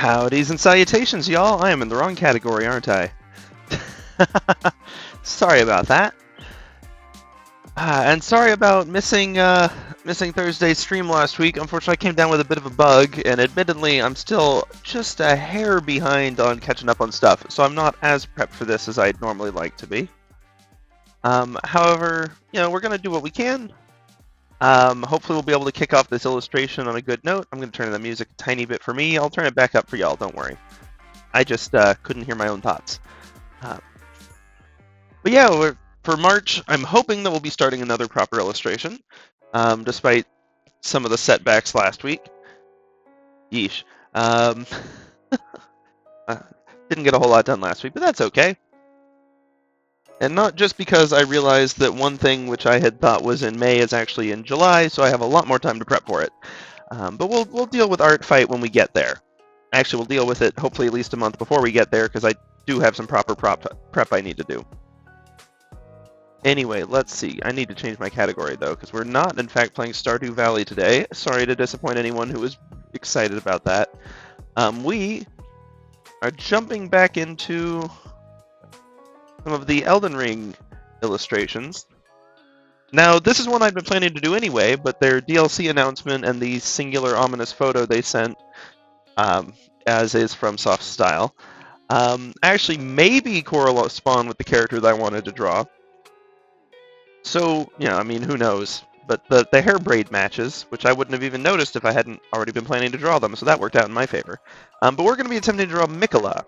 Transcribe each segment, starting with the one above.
Howdys and salutations, y'all. I am in the wrong category, aren't I? Sorry about that. And sorry about missing Thursday's stream last week. Unfortunately, I came down with a bit of a bug, and admittedly, I'm still just a hair behind on catching up on stuff, so I'm not as prepped for this as I'd normally like to be. However, we're going to do what we can. Hopefully we'll be able to kick off this illustration on a good note. I'm going to turn the music a tiny bit for me. I'll turn it back up for y'all, don't worry. I just couldn't hear my own thoughts. But yeah, for March, I'm hoping that we'll be starting another proper illustration, despite some of the setbacks last week. Yeesh. Didn't get a whole lot done last week, but that's okay. And not just because I realized that one thing which I had thought was in May is actually in July, so I have a lot more time to prep for it. But we'll deal with Art Fight when we get there. Actually, we'll deal with it hopefully at least a month before we get there, because I do have some proper prep I need to do. Anyway, let's see. I need to change my category, though, because we're not, in fact, playing Stardew Valley today. Sorry to disappoint anyone who was excited about that. We are jumping back into some of the Elden Ring illustrations. Now, this is one I'd been planning to do anyway, but their DLC announcement and the singular ominous photo they sent, as is from Soft Style, actually maybe correspond with the character that I wanted to draw. So, I mean, who knows? But the hair braid matches, which I wouldn't have even noticed if I hadn't already been planning to draw them, so that worked out in my favor. But we're going to be attempting to draw Miquella,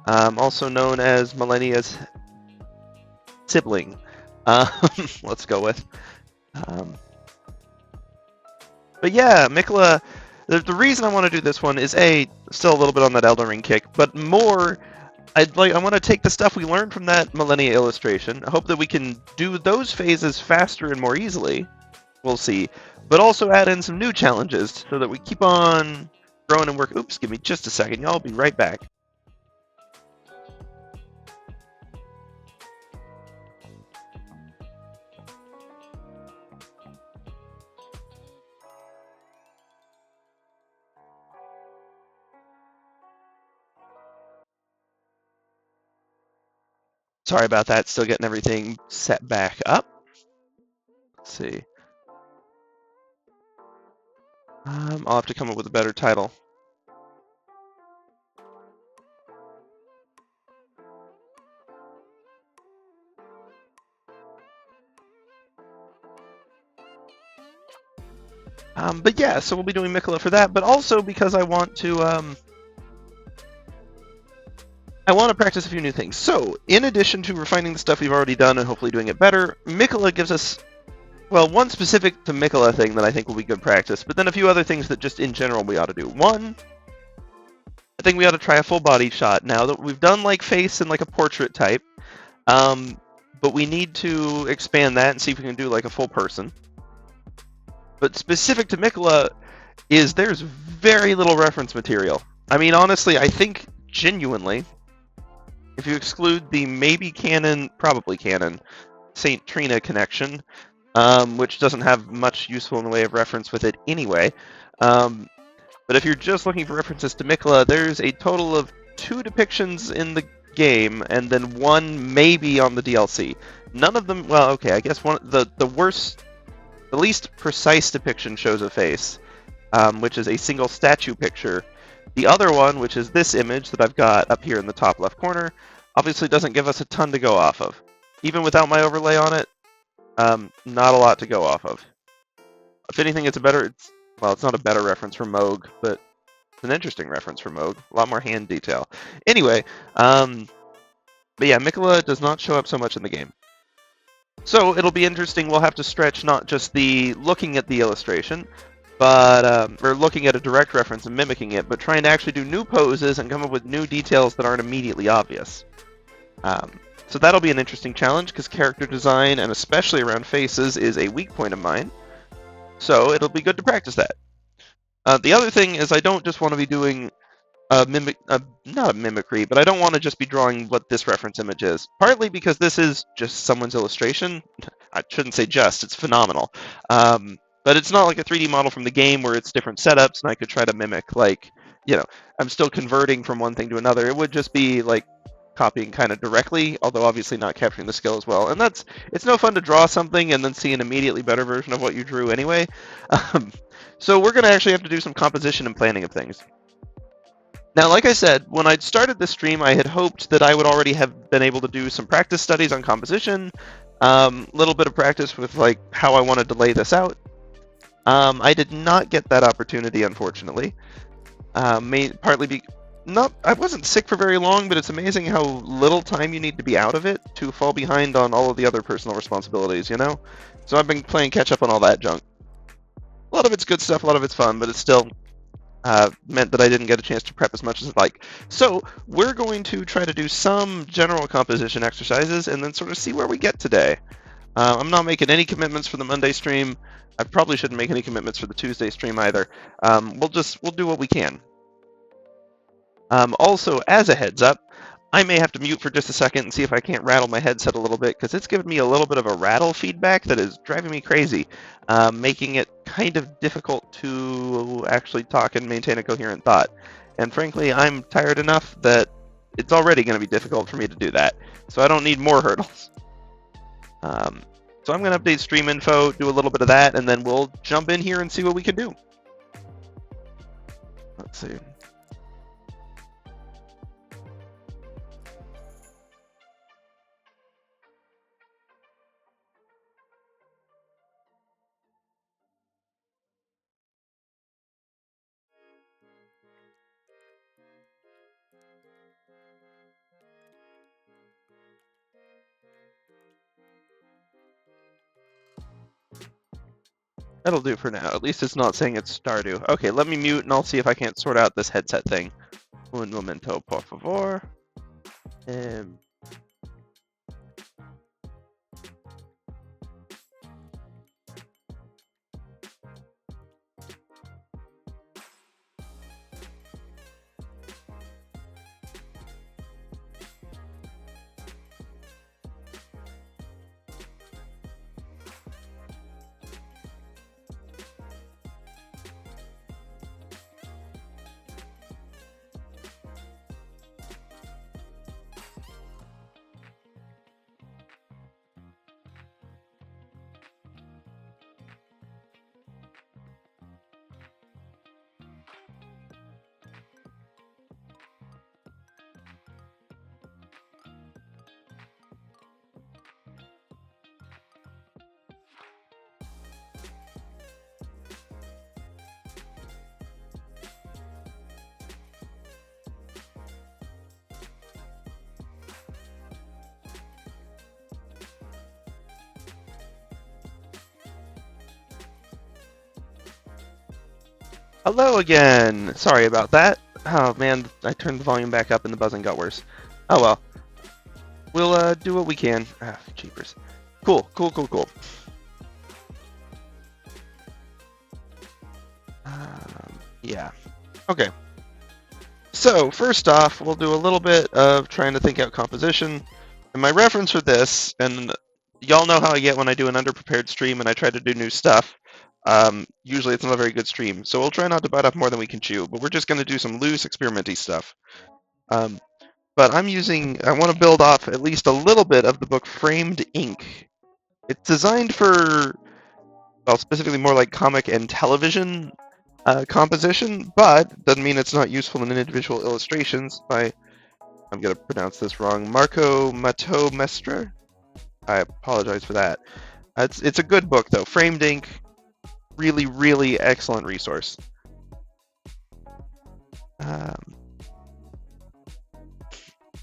also known as Malenia's sibling. Let's go with. But yeah, Miquella, the reason I want to do this one is still a little bit on that Elden Ring kick, but more, I want to take the stuff we learned from that Malenia illustration. I hope that we can do those phases faster and more easily. We'll see. But also add in some new challenges so that we keep on growing and working. Oops, give me just a second. Y'all, I'll be right back. Sorry about that, still getting everything set back up. Let's see. I'll have to come up with a better title. But yeah, so we'll be doing Miquella for that, but also because I want to practice a few new things. So, in addition to refining the stuff we've already done and hopefully doing it better, Miquella gives us, well, one specific to Miquella thing that I think will be good practice, but then a few other things that just in general we ought to do. One, I think we ought to try a full body shot now that we've done like face and like a portrait type, but we need to expand that and see if we can do like a full person. But specific to Miquella is there's very little reference material. I mean, honestly, I think genuinely, if you exclude the maybe canon, probably canon, St. Trina connection, which doesn't have much useful in the way of reference with it anyway, but if you're just looking for references to Miquella, there's a total of 2 depictions in the game, and then 1 maybe on the DLC. None of them, well, okay, I guess the least precise depiction shows a face, which is a single statue picture. The other one, which is this image that I've got up here in the top left corner, obviously doesn't give us a ton to go off of. Even without my overlay on it, not a lot to go off of. If anything, it's not a better reference for Moog, but it's an interesting reference for Moog. A lot more hand detail. Anyway, but yeah, Miquella does not show up so much in the game. So it'll be interesting. We'll have to stretch not just the looking at the illustration, but or looking at a direct reference and mimicking it, but trying to actually do new poses and come up with new details that aren't immediately obvious. So that'll be an interesting challenge because character design, and especially around faces, is a weak point of mine. So it'll be good to practice that. The other thing is I don't just want to be doing not a mimicry, but I don't want to just be drawing what this reference image is. Partly because this is just someone's illustration. I shouldn't say just, it's phenomenal. But it's not like a 3D model from the game where it's different setups, and I could try to mimic, like, you know, I'm still converting from one thing to another. It would just be like copying kind of directly, although obviously not capturing the skill as well. And it's no fun to draw something and then see an immediately better version of what you drew anyway. So we're going to actually have to do some composition and planning of things. Now, like I said, when I started this stream, I had hoped that I would already have been able to do some practice studies on composition, little bit of practice with like how I wanted to lay this out. I did not get that opportunity, unfortunately. Partly I wasn't sick for very long, but it's amazing how little time you need to be out of it to fall behind on all of the other personal responsibilities, you know? So I've been playing catch up on all that junk. A lot of it's good stuff, a lot of it's fun, but it's still meant that I didn't get a chance to prep as much as I'd like. So we're going to try to do some general composition exercises and then sort of see where we get today. I'm not making any commitments for the Monday stream. I probably shouldn't make any commitments for the Tuesday stream either. We'll do what we can. Also, as a heads up, I may have to mute for just a second and see if I can't rattle my headset a little bit, because it's giving me a little bit of a rattle feedback that is driving me crazy, making it kind of difficult to actually talk and maintain a coherent thought. And frankly, I'm tired enough that it's already going to be difficult for me to do that, so I don't need more hurdles. So I'm going to update stream info, do a little bit of that, and then we'll jump in here and see what we can do. Let's see. That'll do for now. At least it's not saying it's Stardew. Okay, let me mute and I'll see if I can't sort out this headset thing. Un momento, por favor. Hello again! Sorry about that. Oh man, I turned the volume back up and the buzzing got worse. Oh well. We'll do what we can. Ah, jeepers. Cool. Yeah. Okay. So, first off, we'll do a little bit of trying to think out composition. And my reference for this, and y'all know how I get when I do an underprepared stream and I try to do new stuff. Usually it's not a very good stream, so we'll try not to bite off more than we can chew, but we're just going to do some loose, experimenty stuff. But I want to build off at least a little bit of the book Framed Ink. It's designed for, well, specifically more like comic and television composition, but doesn't mean it's not useful in individual illustrations by, I'm going to pronounce this wrong, Marco Mato Mestre. I apologize for that. It's a good book, though. Framed Ink, really, really excellent resource.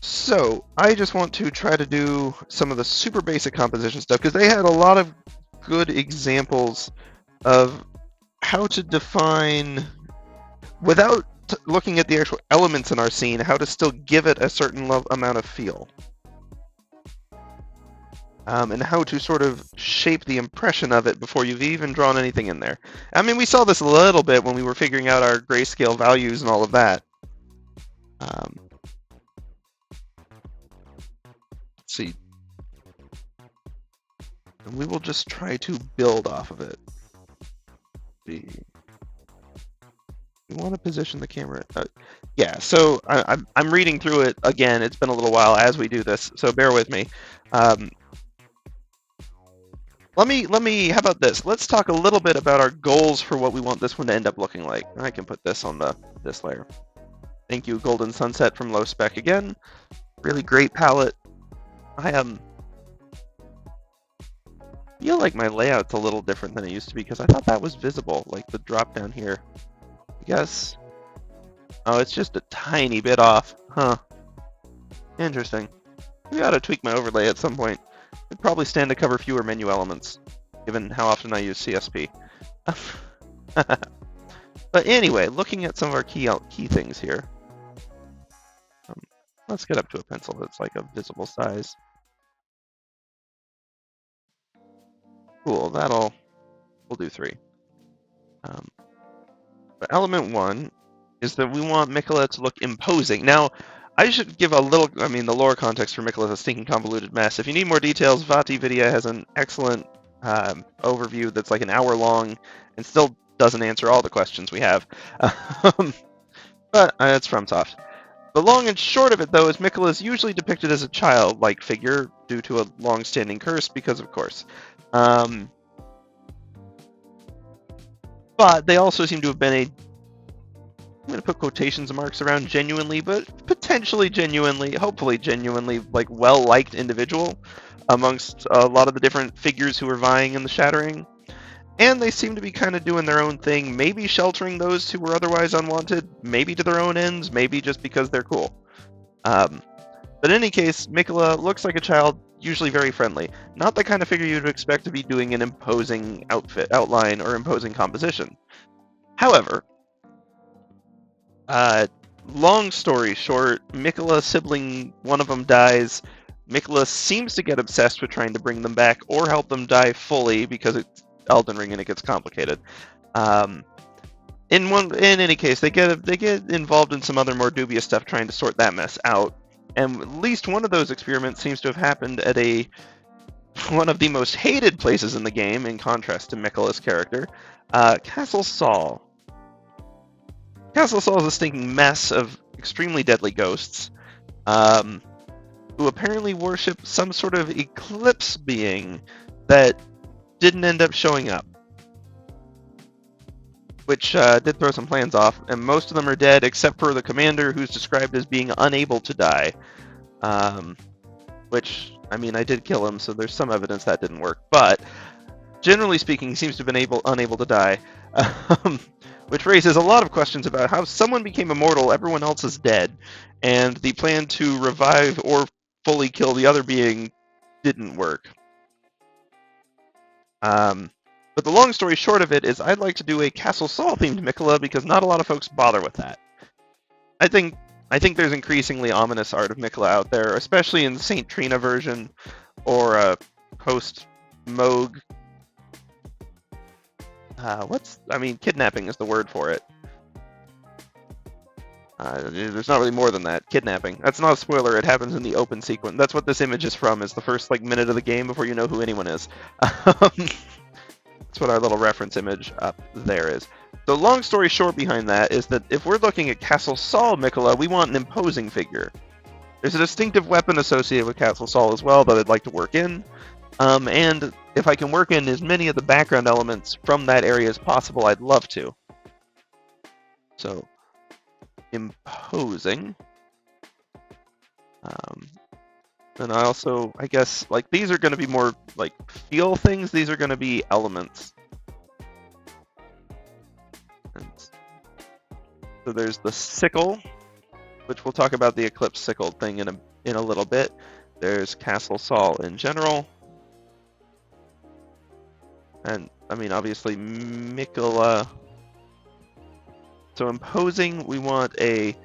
So, I just want to try to do some of the super basic composition stuff, because they had a lot of good examples of how to define, without looking at the actual elements in our scene, how to still give it a certain amount of feel. And how to sort of shape the impression of it before you've even drawn anything in there. I mean, we saw this a little bit when we were figuring out our grayscale values and all of that. Let's see. And we will just try to build off of it. We want to position the camera. Yeah, so I'm reading through it again. It's been a little while as we do this, so bear with me. Um, let me. How about this? Let's talk a little bit about our goals for what we want this one to end up looking like. I can put this on this layer. Thank you, Golden Sunset from Low Spec again. Really great palette. I feel like my layout's a little different than it used to be because I thought that was visible, like the drop down here. I guess. Oh, it's just a tiny bit off. Huh. Interesting. Maybe I ought to tweak my overlay at some point. It'd probably stand to cover fewer menu elements, given how often I use CSP. But anyway, looking at some of our key things here. Let's get up to a pencil that's like a visible size. Cool, we'll do 3. But element 1 is that we want Miquella to look imposing. Now, I should give a little, the lore context for Miquella is a stinking convoluted mess. If you need more details, Vati Vidya has an excellent overview that's like an hour long and still doesn't answer all the questions we have. But it's FromSoft. The long and short of it, though, is Miquella is usually depicted as a childlike figure due to a long-standing curse, because of course. But they also seem to have been I'm going to put quotations marks around genuinely, but potentially genuinely, hopefully genuinely, like well-liked individual amongst a lot of the different figures who were vying in the Shattering. And they seem to be kind of doing their own thing, maybe sheltering those who were otherwise unwanted, maybe to their own ends, maybe just because they're cool. But in any case, Miquella looks like a child, usually very friendly. Not the kind of figure you'd expect to be doing an imposing outline or imposing composition. However, long story short, Miquella sibling, one of them dies. Miquella seems to get obsessed with trying to bring them back or help them die fully because it's Elden Ring and it gets complicated. In any case, they get involved in some other more dubious stuff trying to sort that mess out. And at least one of those experiments seems to have happened at one of the most hated places in the game, in contrast to Miquella's character, Castle Sol. Castle Sol is a stinking mess of extremely deadly ghosts, who apparently worship some sort of eclipse being that didn't end up showing up, which did throw some plans off, and most of them are dead except for the commander, who's described as being unable to die, which, I did kill him, so there's some evidence that didn't work, but generally speaking, he seems to have been unable to die, which raises a lot of questions about how someone became immortal, everyone else is dead, and the plan to revive or fully kill the other being didn't work. But the long story short of it is I'd like to do a Castle Sol themed Miquella because not a lot of folks bother with that. I think there's increasingly ominous art of Miquella out there, especially in the Saint Trina version or post Moog. Kidnapping is the word for it. There's not really more than that. Kidnapping. That's not a spoiler. It happens in the open sequence. That's what this image is from. Is the first minute of the game before you know who anyone is. That's what our little reference image up there is. The long story short behind that is that if we're looking at Castle Sol Miquella, we want an imposing figure. There's a distinctive weapon associated with Castle Sol as well that I'd like to work in. And if I can work in as many of the background elements from that area as possible, I'd love to. So, imposing. And I also, I guess, these are going to be more, feel things. These are going to be elements. And so there's the sickle, which we'll talk about the eclipse sickle thing in a little bit. There's Castle Sol in general. And, obviously, Miquella. So imposing, we want a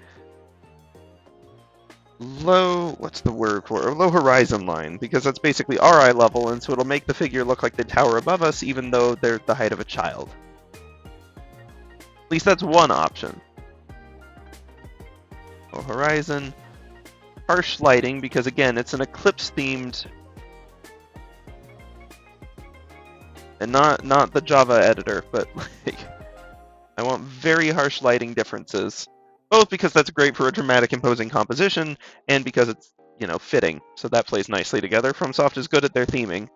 low, what's the word for it? A low horizon line, because that's basically our eye level, and so it'll make the figure look like they tower above us, even though they're the height of a child. At least that's one option. Low horizon. Harsh lighting, because again, it's an eclipse themed, and not the Java editor, but I want very harsh lighting differences. Both because that's great for a dramatic, imposing composition, and because it's, fitting. So that plays nicely together. FromSoft is good at their theming.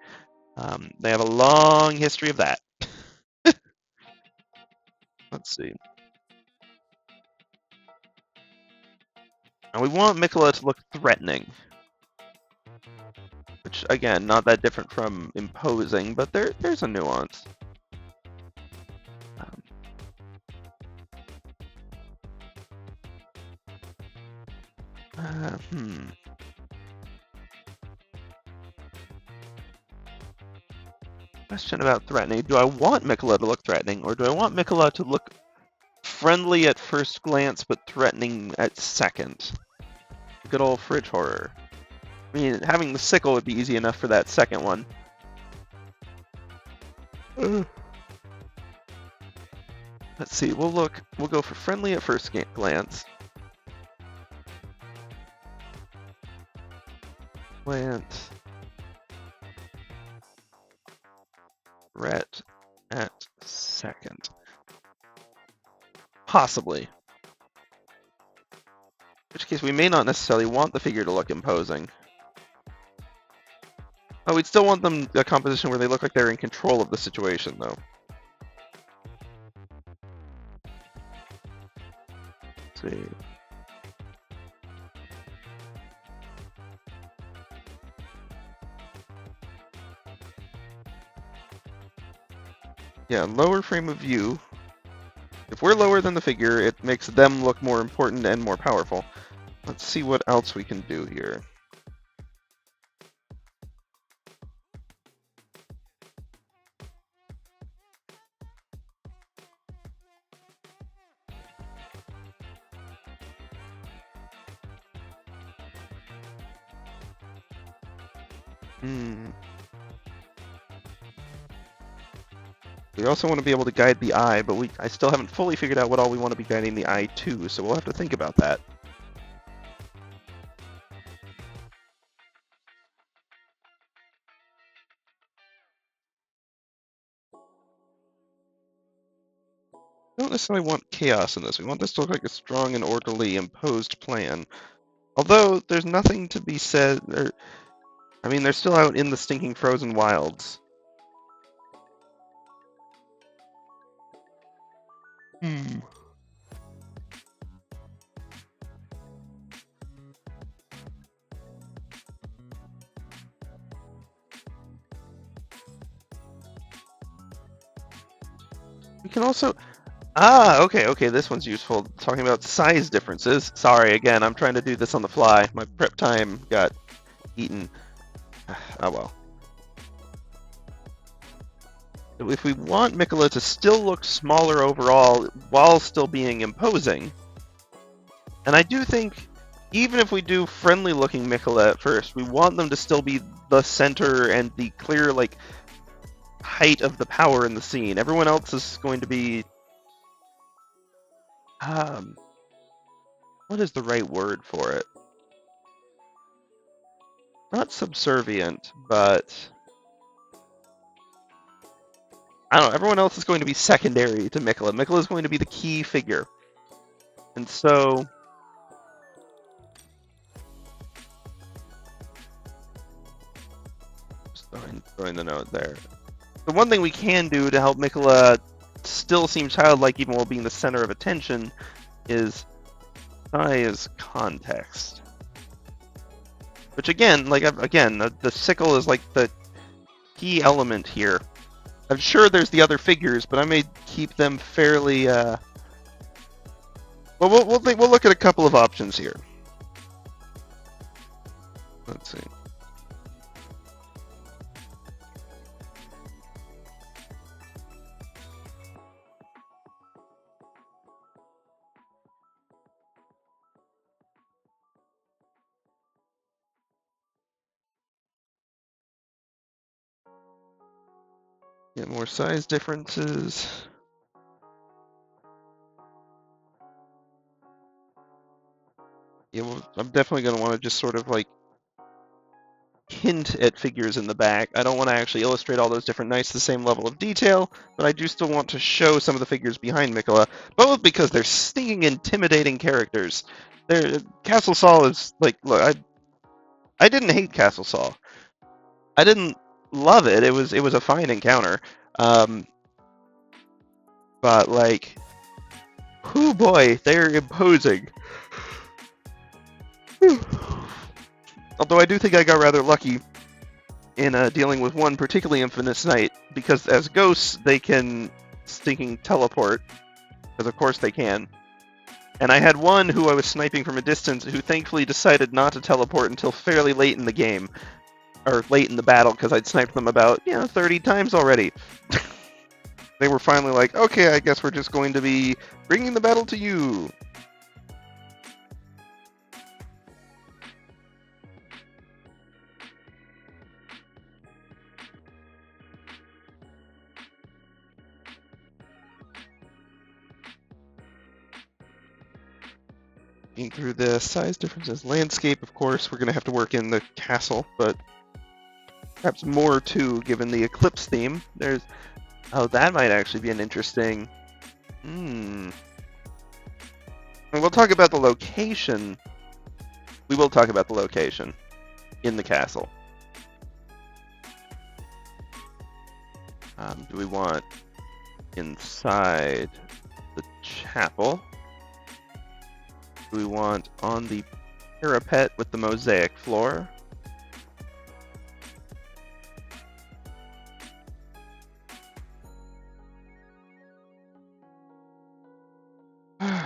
They have a long history of that. Let's see. And we want Miquella to look threatening. Which, again, not that different from imposing, but there's a nuance. Um, uh, hmm. Question about threatening. Do I want Miquella to look threatening, or do I want Miquella to look friendly at first glance, but threatening at second? Good old fridge horror. I mean, having the sickle would be easy enough for that second one. Let's see, we'll go for friendly at first glance. Glance. Threat at second. Possibly. In which case, we may not necessarily want the figure to look imposing. Oh, we'd still want them a composition where they look like they're in control of the situation, though. Let's see. Yeah, lower frame of view. If we're lower than the figure, it makes them look more important and more powerful. Let's see what else we can do here. We also want to be able to guide the eye, but I still haven't fully figured out what all we want to be guiding the eye to, so we'll have to think about that. I don't necessarily want chaos in this. We want this to look like a strong and orderly imposed plan. Although, there's nothing to be said, I mean, they're still out in the stinking frozen wilds. We can also... okay, this one's useful. Talking about size differences. Sorry, again, I'm trying to do this on the fly. My prep time got eaten. Oh well. If we want Miquella to still look smaller overall while still being imposing, and I do think even if we do friendly looking Miquella at first, we want them to still be the center and the clear height of the power in the scene. Everyone else is going to be what is the right word for it? Not subservient, but I don't know. Everyone else is going to be secondary to Miquella. Miquella is going to be the key figure. And so... Just throwing the note there. The one thing we can do to help Miquella still seem childlike even while being the center of attention is size context. Which again, the sickle is like the key element here. I'm sure there's the other figures, but I may keep them fairly. Well, we'll look at a couple of options here. Let's see. Get more size differences. Yeah, well, I'm definitely going to want to just sort of hint at figures in the back. I don't want to actually illustrate all those different knights to the same level of detail, but I do still want to show some of the figures behind Miquella, both because they're stinging, intimidating characters. Castle Saul is, like, look, I didn't hate Castle Saul. I didn't love it. It was a fine encounter. But, like, whoo boy, they're imposing. Although I do think I got rather lucky in dealing with one particularly infamous knight, because as ghosts, they can stinking teleport, because of course they can. And I had one who I was sniping from a distance who thankfully decided not to teleport until fairly late in the game, or late in the battle, because I'd sniped them about, 30 times already. They were finally like, okay, I guess we're just going to be bringing the battle to you. Through the size differences. Landscape, of course, we're going to have to work in the castle, but perhaps more too, given the eclipse theme. Oh, that might actually be an interesting... And we'll talk about the location. We will talk about the location in the castle. Do we want inside the chapel? Do we want on the parapet with the mosaic floor?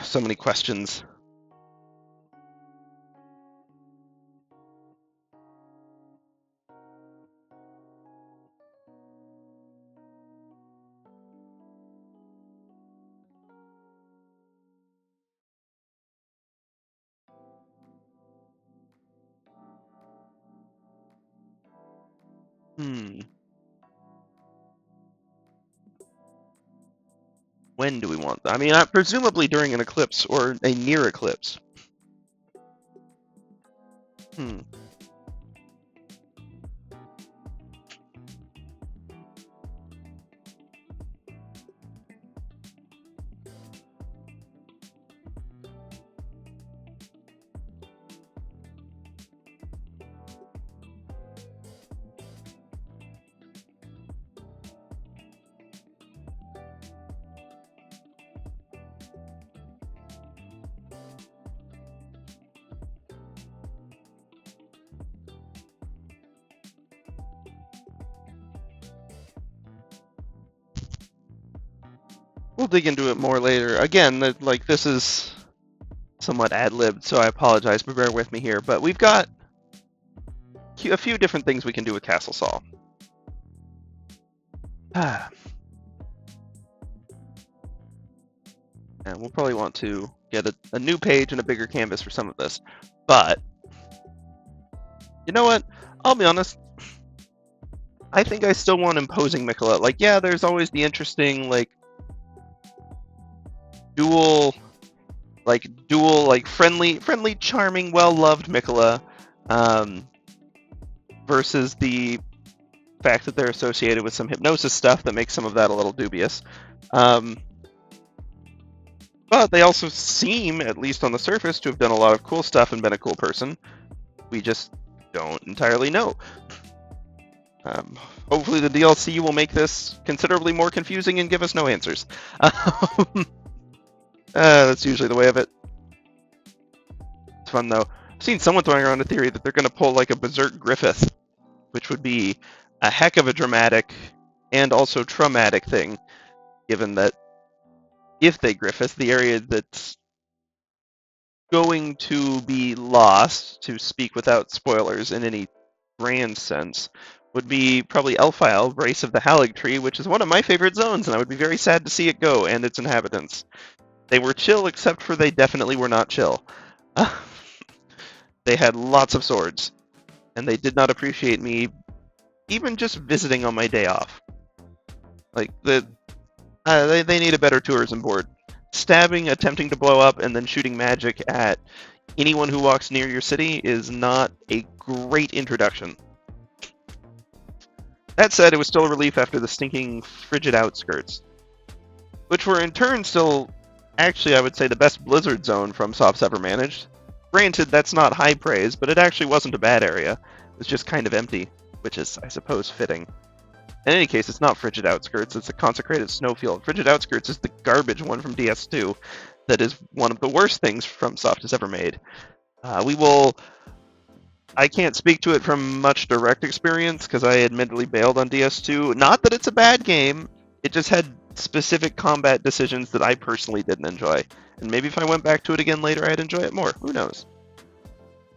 So many questions. When do we want that? I mean, presumably during an eclipse or a near eclipse. We'll dig into it more later. Again, this is somewhat ad-libbed, so I apologize, but bear with me here. But we've got a few different things we can do with Castle Saul. And we'll probably want to get a new page and a bigger canvas for some of this. But, you know what? I'll be honest. I think I still want imposing Miquella. Like, yeah, there's always the interesting, dual, friendly, charming, well-loved Miquella, versus the fact that they're associated with some hypnosis stuff that makes some of that a little dubious. But they also seem, at least on the surface, to have done a lot of cool stuff and been a cool person. We just don't entirely know. Hopefully the DLC will make this considerably more confusing and give us no answers. That's usually the way of it. It's fun, though. I've seen someone throwing around a theory that they're going to pull a Berserk Griffith, which would be a heck of a dramatic and also traumatic thing, given that if they Griffith, the area that's going to be lost, to speak without spoilers in any grand sense, would be probably Elfile, Race of the Halig Tree, which is one of my favorite zones, and I would be very sad to see it go, and its inhabitants. They were chill, except for they definitely were not chill. They had lots of swords, and they did not appreciate me even just visiting on my day off. They need a better tourism board. Stabbing, attempting to blow up, and then shooting magic at anyone who walks near your city is not a great introduction. That said, it was still a relief after the stinking frigid outskirts, which were in turn still, actually, I would say, the best Blizzard zone FromSoft's ever managed. Granted, that's not high praise, but it actually wasn't a bad area. It was just kind of empty, which is, I suppose, fitting. In any case, it's not Frigid Outskirts, it's a consecrated snowfield. Frigid Outskirts is the garbage one from DS2 that is one of the worst things FromSoft has ever made. I can't speak to it from much direct experience because I admittedly bailed on DS2. Not that it's a bad game, it just had specific combat decisions that I personally didn't enjoy. And maybe if I went back to it again later, I'd enjoy it more. Who knows?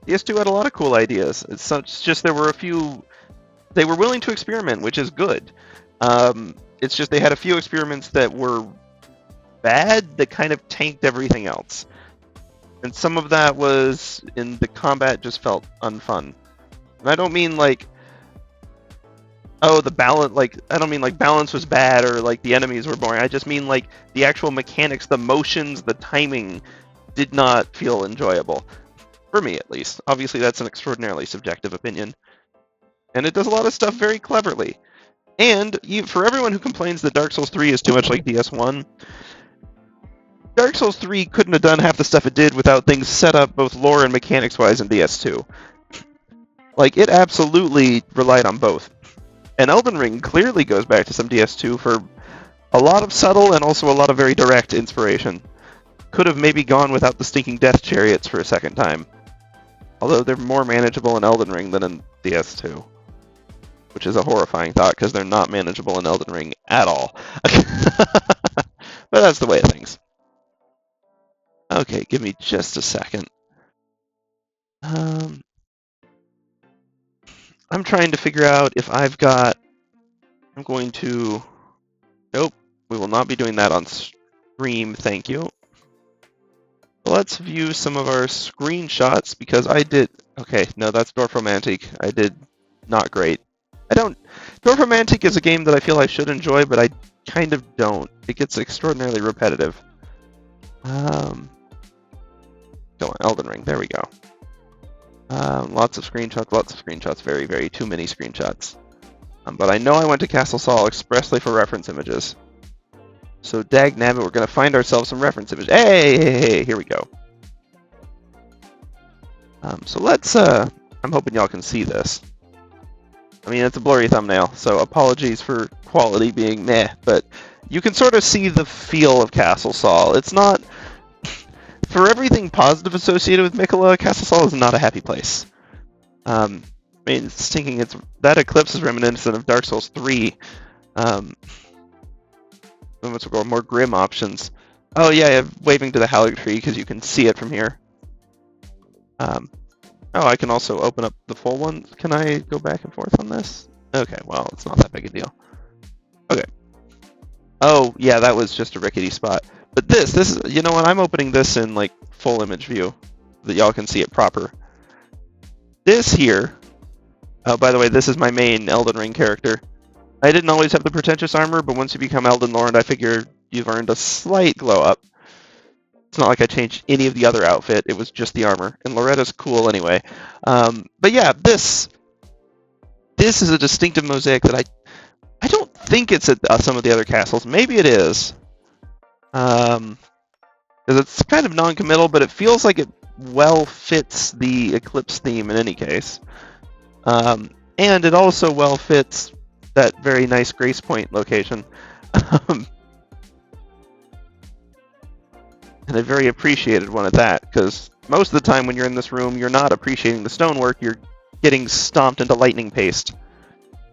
DS2 had a lot of cool ideas. It's just there were a few. They were willing to experiment, which is good. It's just they had a few experiments that were bad that kind of tanked everything else. And some of that was in the combat just felt unfun. And I don't mean like, oh, the balance, like, I don't mean like balance was bad or like the enemies were boring. I just mean like the actual mechanics, the motions, the timing did not feel enjoyable. For me, at least. Obviously, that's an extraordinarily subjective opinion. And it does a lot of stuff very cleverly. And for everyone who complains that Dark Souls 3 is too much like DS1, Dark Souls 3 couldn't have done half the stuff it did without things set up both lore and mechanics-wise in DS2. Like, it absolutely relied on both. And Elden Ring clearly goes back to some DS2 for a lot of subtle and also a lot of very direct inspiration. Could have maybe gone without the stinking death chariots for a second time. Although they're more manageable in Elden Ring than in DS2. Which is a horrifying thought, because they're not manageable in Elden Ring at all. But that's the way of things. Okay, give me just a second. I'm trying to figure out if I've got... I'm going to... Nope, we will not be doing that on stream, thank you. Let's view some of our screenshots, because I did... Okay, no, that's Dorfromantik. I did not great. Dorfromantik is a game that I feel I should enjoy, but I kind of don't. It gets extraordinarily repetitive. Go on, Elden Ring, there we go. Lots of screenshots, very, very too many screenshots. But I know I went to Castle Saul expressly for reference images. So dagnabbit, we're going to find ourselves some reference images. Hey, here we go. So let's, I'm hoping y'all can see this. I mean, it's a blurry thumbnail, so apologies for quality being meh, but you can sort of see the feel of Castle Saul. It's not... For everything positive associated with Miquella, Castle Saul is not a happy place. I mean, it's thinking that Eclipse is reminiscent of Dark Souls 3. More grim options. Oh yeah, waving to the Howling Tree because you can see it from here. Oh, I can also open up the full one. Can I go back and forth on this? Okay, well, it's not that big a deal. Okay. Oh, yeah, that was just a rickety spot. But this is, you know what, I'm opening this in, like, full image view, so that y'all can see it proper. This here, oh, by the way, this is my main Elden Ring character. I didn't always have the pretentious armor, but once you become Elden Lord, I figure you've earned a slight glow up. It's not like I changed any of the other outfit, it was just the armor. And Loretta's cool anyway. But yeah, this is a distinctive mosaic that I don't think it's at some of the other castles. Maybe it is. Because it's kind of non-committal, but it feels like it well fits the Eclipse theme in any case. And it also well fits that very nice Grace Point location. And a very appreciated one at that, because most of the time when you're in this room, you're not appreciating the stonework, you're getting stomped into lightning paste.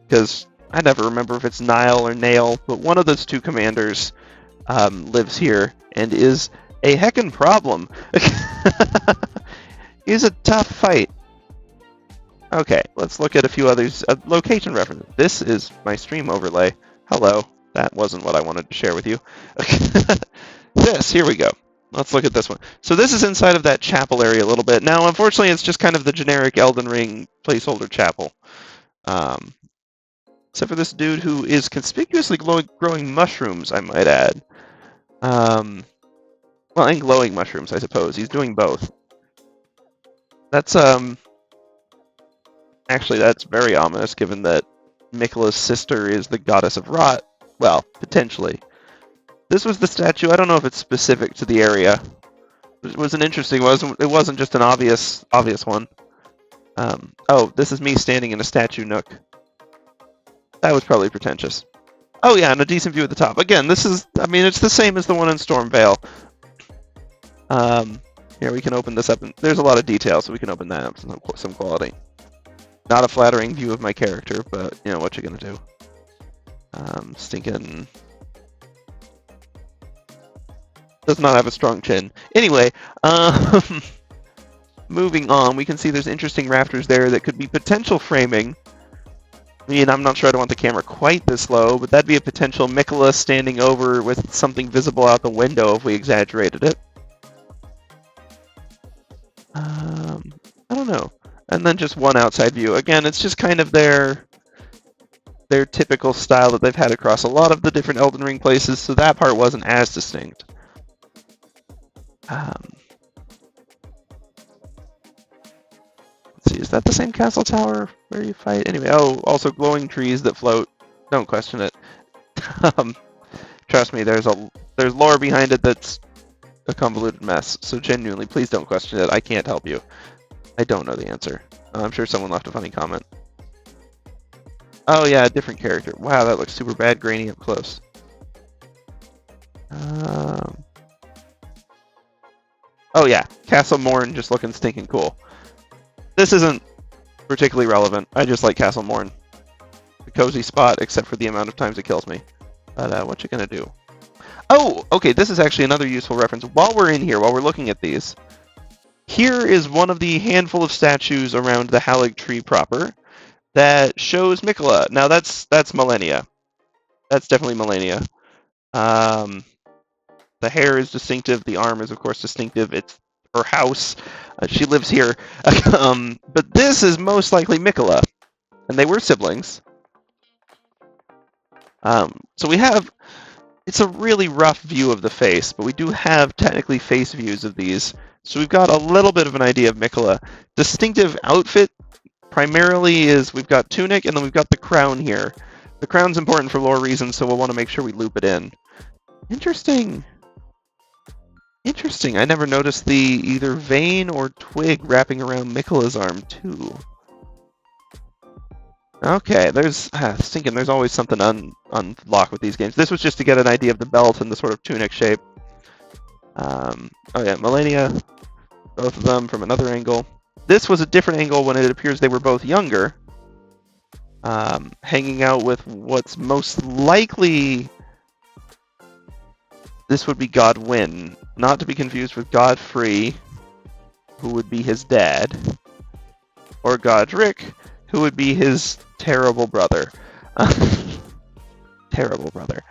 Because I never remember if it's Nile or Nail, but one of those two commanders lives here and is a heckin' problem. He's a tough fight. Okay, let's look at a few others. Location reference. This is my stream overlay. Hello. That wasn't what I wanted to share with you. Here we go. Let's look at this one. So this is inside of that chapel area a little bit. Now, unfortunately, it's just kind of the generic Elden Ring placeholder chapel. Except for this dude who is conspicuously growing mushrooms, I might add. Well, and glowing mushrooms, I suppose. He's doing both. That's, actually, that's very ominous, given that Miquella's sister is the goddess of rot. Well, potentially. This was the statue. I don't know if it's specific to the area. It was an interesting. It wasn't just an obvious one. Oh, this is me standing in a statue nook. That was probably pretentious. Oh yeah, and a decent view at the top. Again, this is. I mean, it's the same as the one in Stormvale. Here we can open this up, and there's a lot of detail, so we can open that up some quality. Not a flattering view of my character, but you know what you're gonna do. Stinking does not have a strong chin. Anyway, moving on, we can see there's interesting rafters there that could be potential framing. I mean, I'm not sure I want the camera quite this low, but that'd be a potential Miquella standing over with something visible out the window if we exaggerated it. I don't know. And then just one outside view. Again, it's just kind of their typical style that they've had across a lot of the different Elden Ring places, so that part wasn't as distinct. Let's see, is that the same castle tower where you fight? Anyway, oh, also glowing trees that float. Don't question it. Trust me, there's lore behind it that's a convoluted mess, so genuinely, please don't question it. I can't help you. I don't know the answer. I'm sure someone left a funny comment. Oh yeah, a different character. Wow, that looks super bad grainy up close. Oh yeah, Castle Morn just looking stinking cool. This isn't particularly relevant. I just like Castle Morn. A cozy spot, except for the amount of times it kills me. But what you gonna do? Oh, okay, this is actually another useful reference. While we're in here, while we're looking at these, here is one of the handful of statues around the Halig tree proper that shows Miquella. Now that's Malenia. That's definitely Malenia. The hair is distinctive. The arm is, of course, distinctive. It's her house. She lives here. But this is most likely Miquella. And they were siblings. So we have... It's a really rough view of the face, but we do have technically face views of these. So we've got a little bit of an idea of Miquella. Distinctive outfit primarily is we've got tunic and then we've got the crown here. The crown's important for lore reasons, so we'll want to make sure we loop it in. Interesting. Interesting. I never noticed the either vein or twig wrapping around Miquella's arm too. Okay, there's thinking there's always something unlocked with these games. This was just to get an idea of the belt and the sort of tunic shape. Oh yeah, Malenia, both of them from another angle. This was a different angle when it appears they were both younger. Hanging out with what's most likely... This would be Godwyn, not to be confused with Godfrey, who would be his dad, or Godric, who would be his terrible brother. Terrible brother.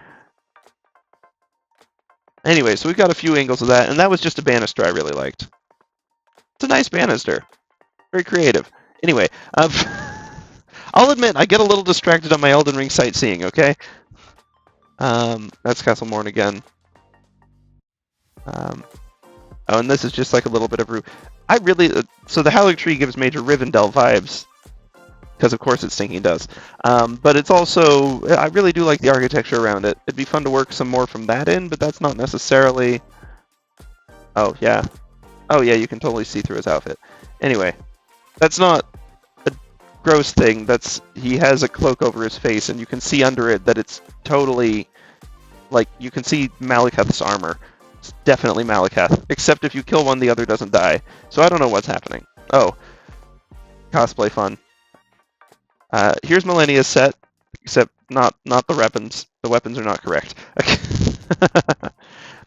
Anyway, so we've got a few angles of that, and that was just a banister I really liked. It's a nice banister. Very creative. Anyway, I'll admit, I get a little distracted on my Elden Ring sightseeing, okay? That's Castle Morn again. Oh, and this is just like a little bit of roof. I really... so the Halig tree gives Major Rivendell vibes. Because of course it stinking does. But it's also... I really do like the architecture around it. It'd be fun to work some more from that in, but that's not necessarily... Oh, yeah. Oh, yeah, you can totally see through his outfit. Anyway, that's not a gross thing. That's... He has a cloak over his face, and you can see under it that it's totally... Like, you can see Malekith's armor. It's definitely Malekith. Except if you kill one, the other doesn't die. So I don't know what's happening. Oh. Cosplay fun. Here's Malenia's set, except not the weapons. The weapons are not correct.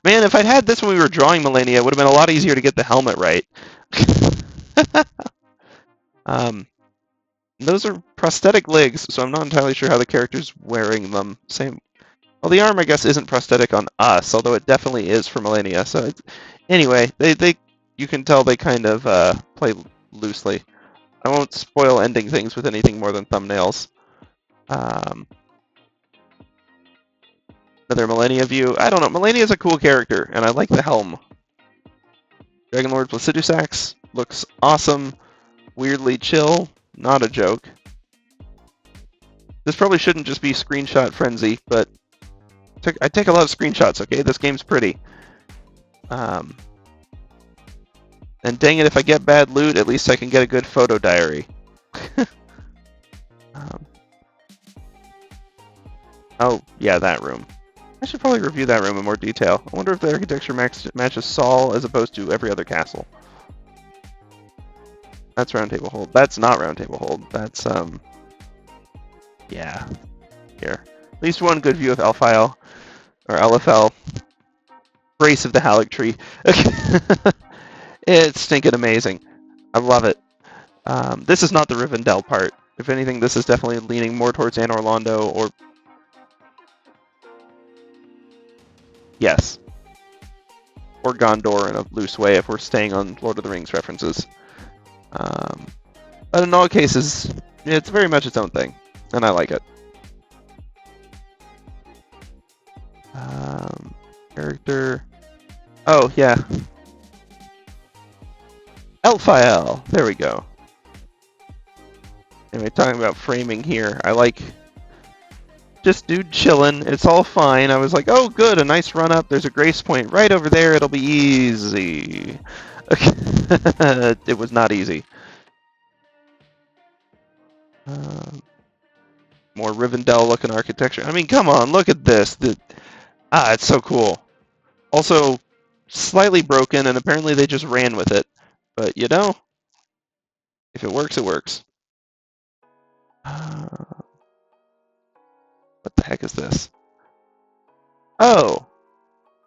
Man, if I'd had this when we were drawing Malenia, it would have been a lot easier to get the helmet right. Those are prosthetic legs, so I'm not entirely sure how the character's wearing them. Same. Well, the arm, I guess, isn't prosthetic on us, although it definitely is for Malenia. So, anyway, you can tell they kind of play loosely. I won't spoil ending things with anything more than thumbnails. Another Malenia view. I don't know. Malenia's a cool character, and I like the helm. Dragon Lord Placidusax looks awesome. Weirdly chill. Not a joke. This probably shouldn't just be screenshot frenzy, but I take a lot of screenshots, okay? This game's pretty. And dang it, if I get bad loot, at least I can get a good photo diary. Oh, yeah, that room. I should probably review that room in more detail. I wonder if the architecture matches Saul as opposed to every other castle. That's Round Table Hold. That's not Round Table Hold. That's, yeah. Here. At least one good view of Elfile. Or LFL. Brace of the Halleck Tree. It's stinking amazing. I love it. This is not the Rivendell part. If anything, this is definitely leaning more towards Anor Londo or... Yes. Or Gondor in a loose way if we're staying on Lord of the Rings references. But in all cases, it's very much its own thing. And I like it. Character... Oh, yeah. Elfile! There we go. Anyway, talking about framing here, I like... Just dude chillin', it's all fine. I was like, oh good, a nice run up, there's a grace point right over there, it'll be easy. It was not easy. More Rivendell looking architecture. I mean, come on, look at this. It's so cool. Also, slightly broken, and apparently they just ran with it. But, you know, if it works, it works. What the heck is this? Oh!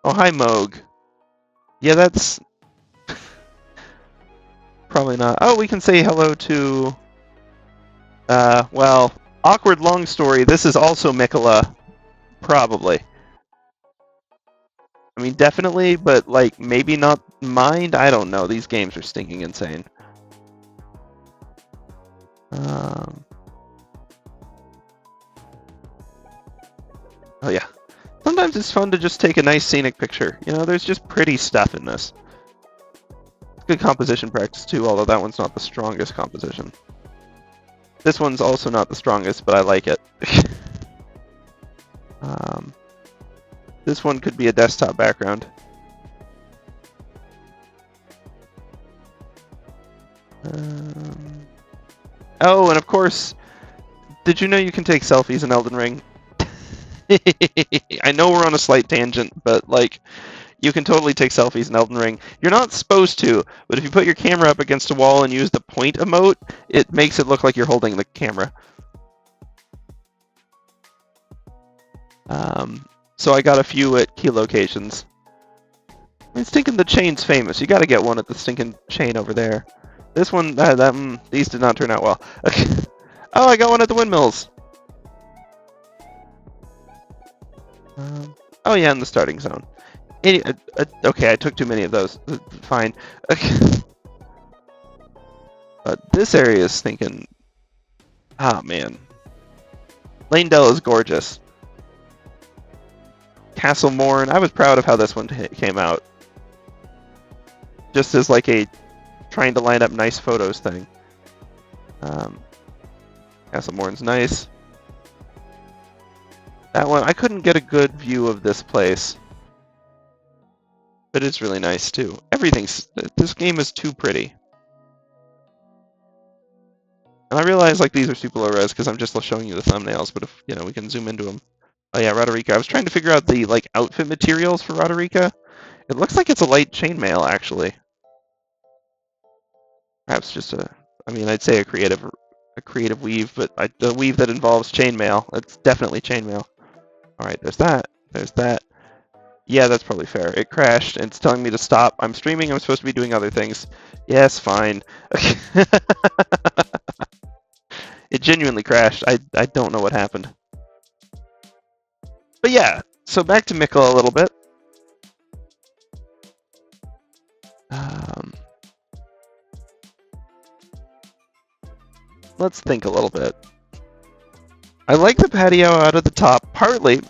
Oh, hi, Moog. Yeah, that's... probably not. Oh, we can say hello to... well, awkward long story. This is also Miquella. Probably. I mean, definitely, but, like, maybe not mind? I don't know. These games are stinking insane. Oh, yeah. Sometimes it's fun to just take a nice scenic picture. You know, there's just pretty stuff in this. It's good composition practice, too, although that one's not the strongest composition. This one's also not the strongest, but I like it. This one could be a desktop background. Oh, and of course, did you know you can take selfies in Elden Ring? I know we're on a slight tangent, but, like, you can totally take selfies in Elden Ring. You're not supposed to, but if you put your camera up against a wall and use the point emote, it makes it look like you're holding the camera. So I got a few at key locations. I mean, stinking the chain's famous. You gotta get one at the stinking chain over there. This one, these did not turn out well. Oh, I got one at the windmills. Oh yeah, in the starting zone. Okay, I took too many of those. Fine. But this area is thinking... Ah, man. Lanedell is gorgeous. Castle Morn. I was proud of how this one came out. Just as like a trying to line up nice photos thing. Castle Morn's nice. That one, I couldn't get a good view of this place. But it's really nice too. This game is too pretty. And I realize like these are super low res because I'm just showing you the thumbnails, but if, you know, we can zoom into them. Oh yeah, Roderica. I was trying to figure out the like outfit materials for Roderica. It looks like it's a light chainmail actually. Perhaps just I mean, I'd say a creative weave, but a weave that involves chainmail. It's definitely chainmail. All right, there's that. There's that. Yeah, that's probably fair. It crashed, and it's telling me to stop. I'm streaming. I'm supposed to be doing other things. Yes, fine. It genuinely crashed. I don't know what happened. But yeah, so back to Miquella a little bit. Let's think a little bit. I like the patio out at the top, partly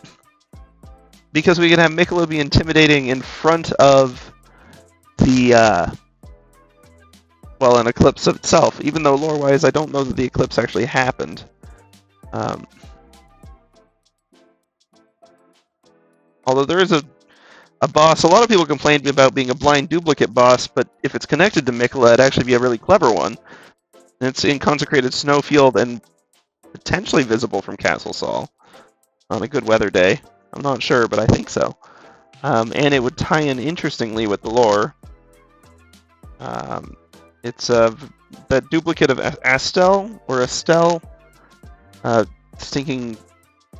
because we can have Miquella be intimidating in front of the, well, an eclipse itself, even though lore-wise I don't know that the eclipse actually happened. Although there is a boss, a lot of people complained about being a blind duplicate boss, but if it's connected to Miquella, it'd actually be a really clever one. And it's in Consecrated Snowfield and potentially visible from Castle Sol on a good weather day. I'm not sure, but I think so. And it would tie in interestingly with the lore. It's that duplicate of Astel or Estelle. Thinking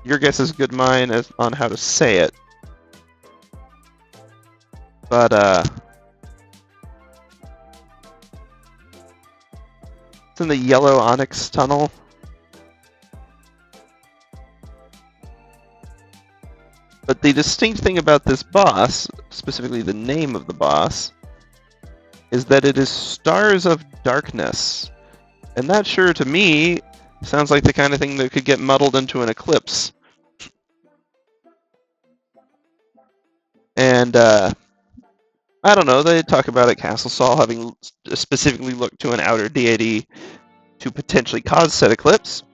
your guess is good mine on how to say it. But it's in the yellow onyx tunnel. But the distinct thing about this boss, specifically the name of the boss, is that it is Stars of Darkness. And that sure, to me, sounds like the kind of thing that could get muddled into an eclipse. And, I don't know, they talk about at Castle Sol having specifically looked to an outer deity to potentially cause said eclipse.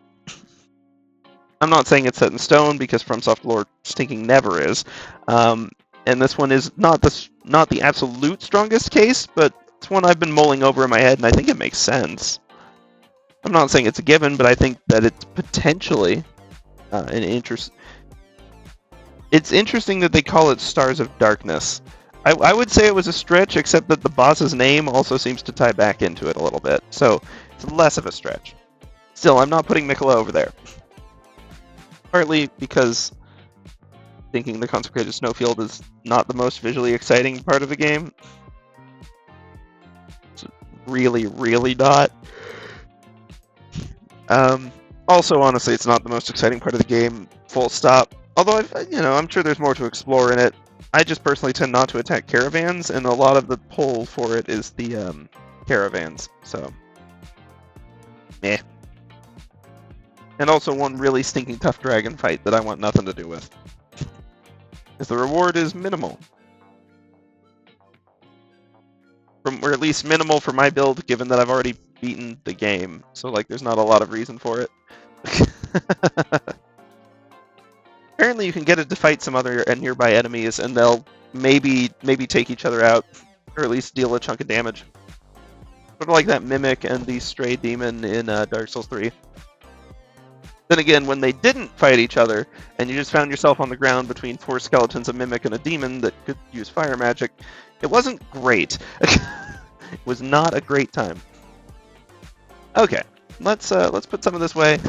I'm not saying it's set in stone, because FromSoft lore stinking never is. And this one is not the absolute strongest case, but it's one I've been mulling over in my head, and I think it makes sense. I'm not saying it's a given, but I think that it's potentially an interest. It's interesting that they call it Stars of Darkness. I would say it was a stretch, except that the boss's name also seems to tie back into it a little bit, so it's less of a stretch. Still, I'm not putting Miquella over there. Partly because thinking the Consecrated Snowfield is not the most visually exciting part of the game. It's really, really not. Also, honestly, it's not the most exciting part of the game, full stop. Although, I'm sure there's more to explore in it. I just personally tend not to attack caravans, and a lot of the pull for it is the caravans, so meh. And also one really stinking tough dragon fight that I want nothing to do with. Because the reward is minimal. Or at least minimal for my build, given that I've already beaten the game. So, there's not a lot of reason for it. Apparently you can get it to fight some other nearby enemies, and they'll maybe take each other out, or at least deal a chunk of damage. Sort of like that Mimic and the Stray Demon in Dark Souls 3. Then again, when they didn't fight each other, and you just found yourself on the ground between 4 skeletons, a Mimic, and a Demon that could use fire magic, it wasn't great. It was not a great time. Okay, let's put some of this away.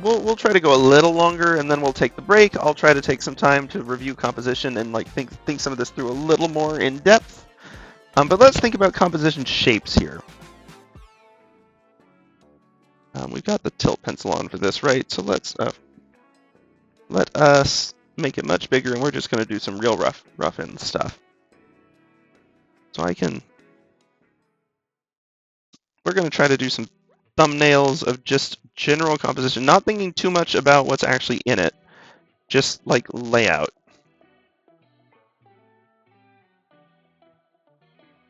We'll try to go a little longer, and then we'll take the break. I'll try to take some time to review composition and think some of this through a little more in depth. But let's think about composition shapes here. We've got the tilt pencil on for this, right? So let us make it much bigger, and we're just going to do some real rough in stuff. So we're going to try to do some thumbnails of just general composition, not thinking too much about what's actually in it, just layout.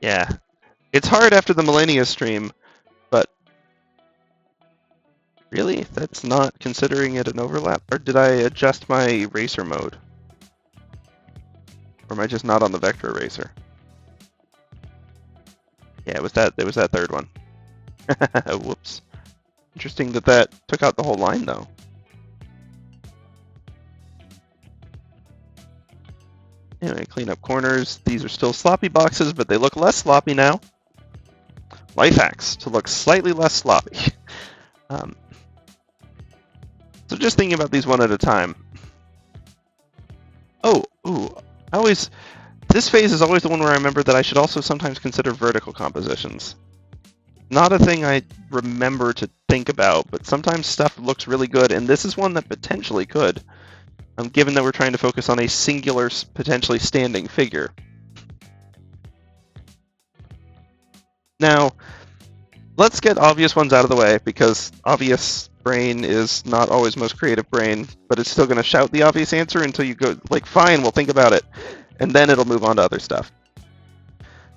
Yeah, it's hard after the Malenia stream, but really, that's not considering it an overlap? Or did I adjust my eraser mode? Or am I just not on the vector eraser? Yeah, it was that third one. Whoops. Interesting that took out the whole line, though. Anyway, clean up corners. These are still sloppy boxes, but they look less sloppy now. Life hacks to look slightly less sloppy. So just thinking about these one at a time. This phase is always the one where I remember that I should also sometimes consider vertical compositions. Not a thing I remember to think about, but sometimes stuff looks really good, and this is one that potentially could, given that we're trying to focus on a singular, potentially standing figure. Now, let's get obvious ones out of the way, because obvious brain is not always most creative brain, but it's still going to shout the obvious answer until you go, fine, we'll think about it, and then it'll move on to other stuff.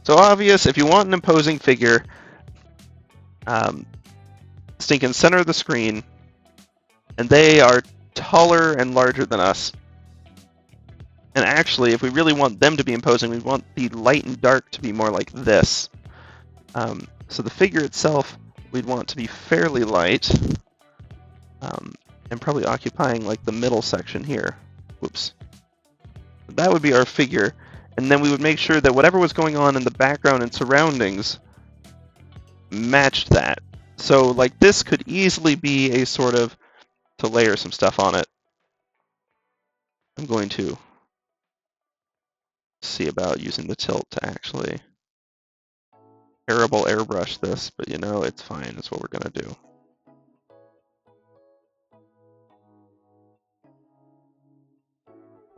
So obvious, if you want an imposing figure, stinking center of the screen, and they are taller and larger than us. And actually, if we really want them to be imposing, we want the light and dark to be more like this. So the figure itself, we'd want to be fairly light, and probably occupying like the middle section here. Whoops. That would be our figure, and then we would make sure that whatever was going on in the background and surroundings matched that. So like this could easily be a sort of, to layer some stuff on it, I'm going to see about using the tilt to actually terrible airbrush this, but you know, it's fine, it's what we're gonna do.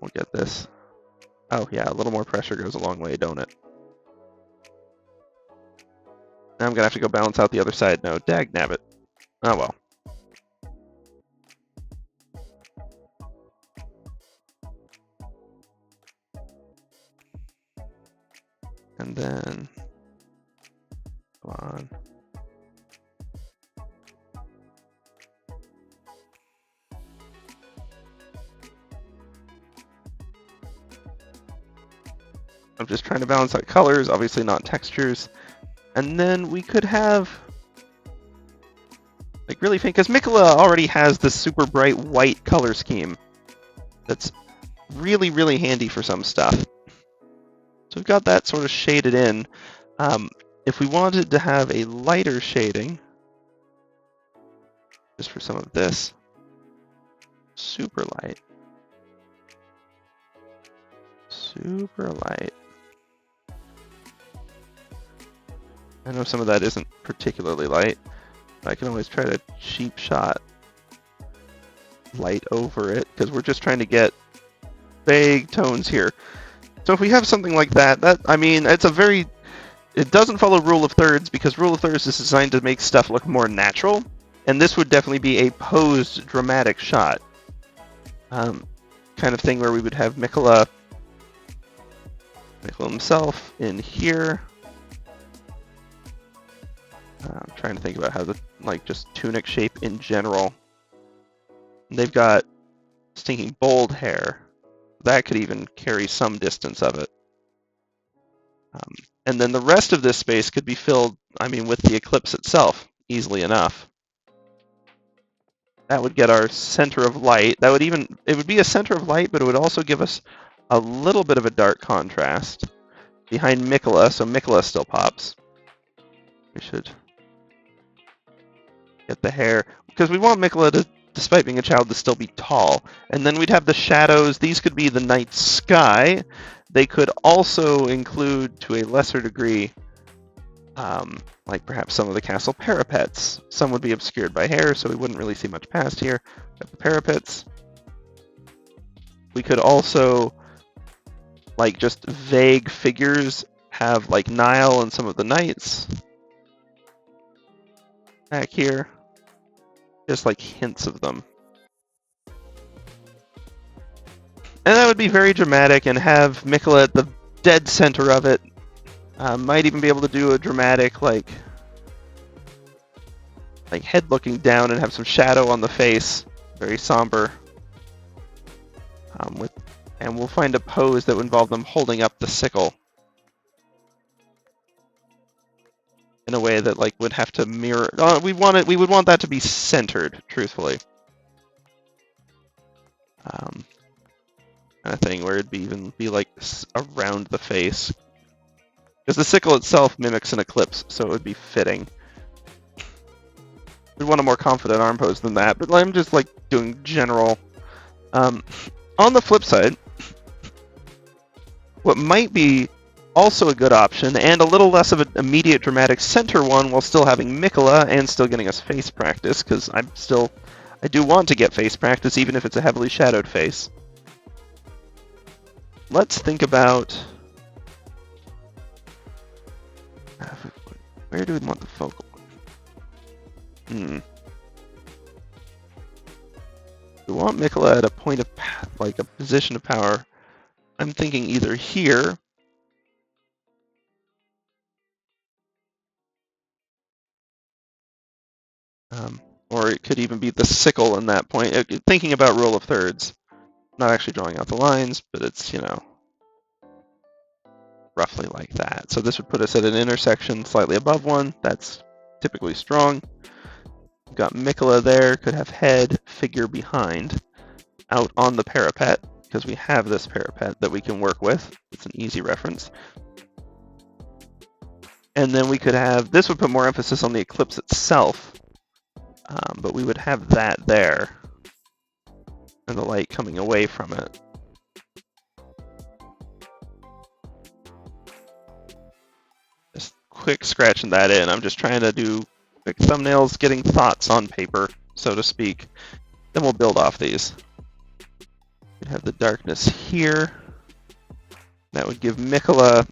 We'll get this. Oh yeah, a little more pressure goes a long way, don't it? Now I'm gonna have to go balance out the other side. No, dagnabbit. Oh well. And then, come on. I'm just trying to balance out colors, obviously not textures. And then we could have, like, really faint, because Miquella already has this super bright white color scheme that's really, really handy for some stuff. So we've got that sort of shaded in. If we wanted to have a lighter shading, just for some of this, super light. Super light. I know some of that isn't particularly light. I can always try to cheap shot light over it, because we're just trying to get vague tones here. So if we have something like that, I mean, it's a very, it doesn't follow rule of thirds, because rule of thirds is designed to make stuff look more natural, and this would definitely be a posed dramatic shot. Kind of thing where we would have Miquella himself in here. I'm trying to think about how the, like, just tunic shape in general. And they've got stinking bold hair. That could even carry some distance of it. And then the rest of this space could be filled, I mean, with the eclipse itself, easily enough. That would get our center of light. That would even, it would be a center of light, but it would also give us a little bit of a dark contrast behind Miquella, so Miquella still pops. We should get the hair, because we want Miquella to, despite being a child, to still be tall. And then we'd have the shadows. These could be the night sky. They could also include, to a lesser degree, like perhaps some of the castle parapets. Some would be obscured by hair, so we wouldn't really see much past here. Got the parapets. We could also, like, just vague figures, have like Nile and some of the knights back here. Just like hints of them. And that would be very dramatic, and have Miquella at the dead center of it. Might even be able to do a dramatic, like head looking down and have some shadow on the face. Very somber. And we'll find a pose that would involve them holding up the sickle in a way that, like, would have to mirror. We would want that to be centered, truthfully. Kind of thing where it'd even be like around the face, because the sickle itself mimics an eclipse, so it would be fitting. We'd want a more confident arm pose than that, but I'm just like doing general. On the flip side, what might be also a good option, and a little less of an immediate dramatic center one, while still having Miquella and still getting us face practice, because I do want to get face practice, even if it's a heavily shadowed face. Let's think about, where do we want the focal point? We want Miquella at a point of, like, a position of power. I'm thinking either here, or it could even be the sickle in that point. Thinking about rule of thirds. not actually drawing out the lines, but it's, you know, roughly like that. So this would put us at an intersection slightly above one. That's typically strong. We've got Miquella there, could have head, figure behind, out on the parapet, because we have this parapet that we can work with. It's an easy reference. And then we could have, this would put more emphasis on the eclipse itself, but we would have that there, and the light coming away from it. Just quick scratching that in. I'm just trying to do quick thumbnails, getting thoughts on paper, so to speak. Then we'll build off these. We have the darkness here. That would give Miquella.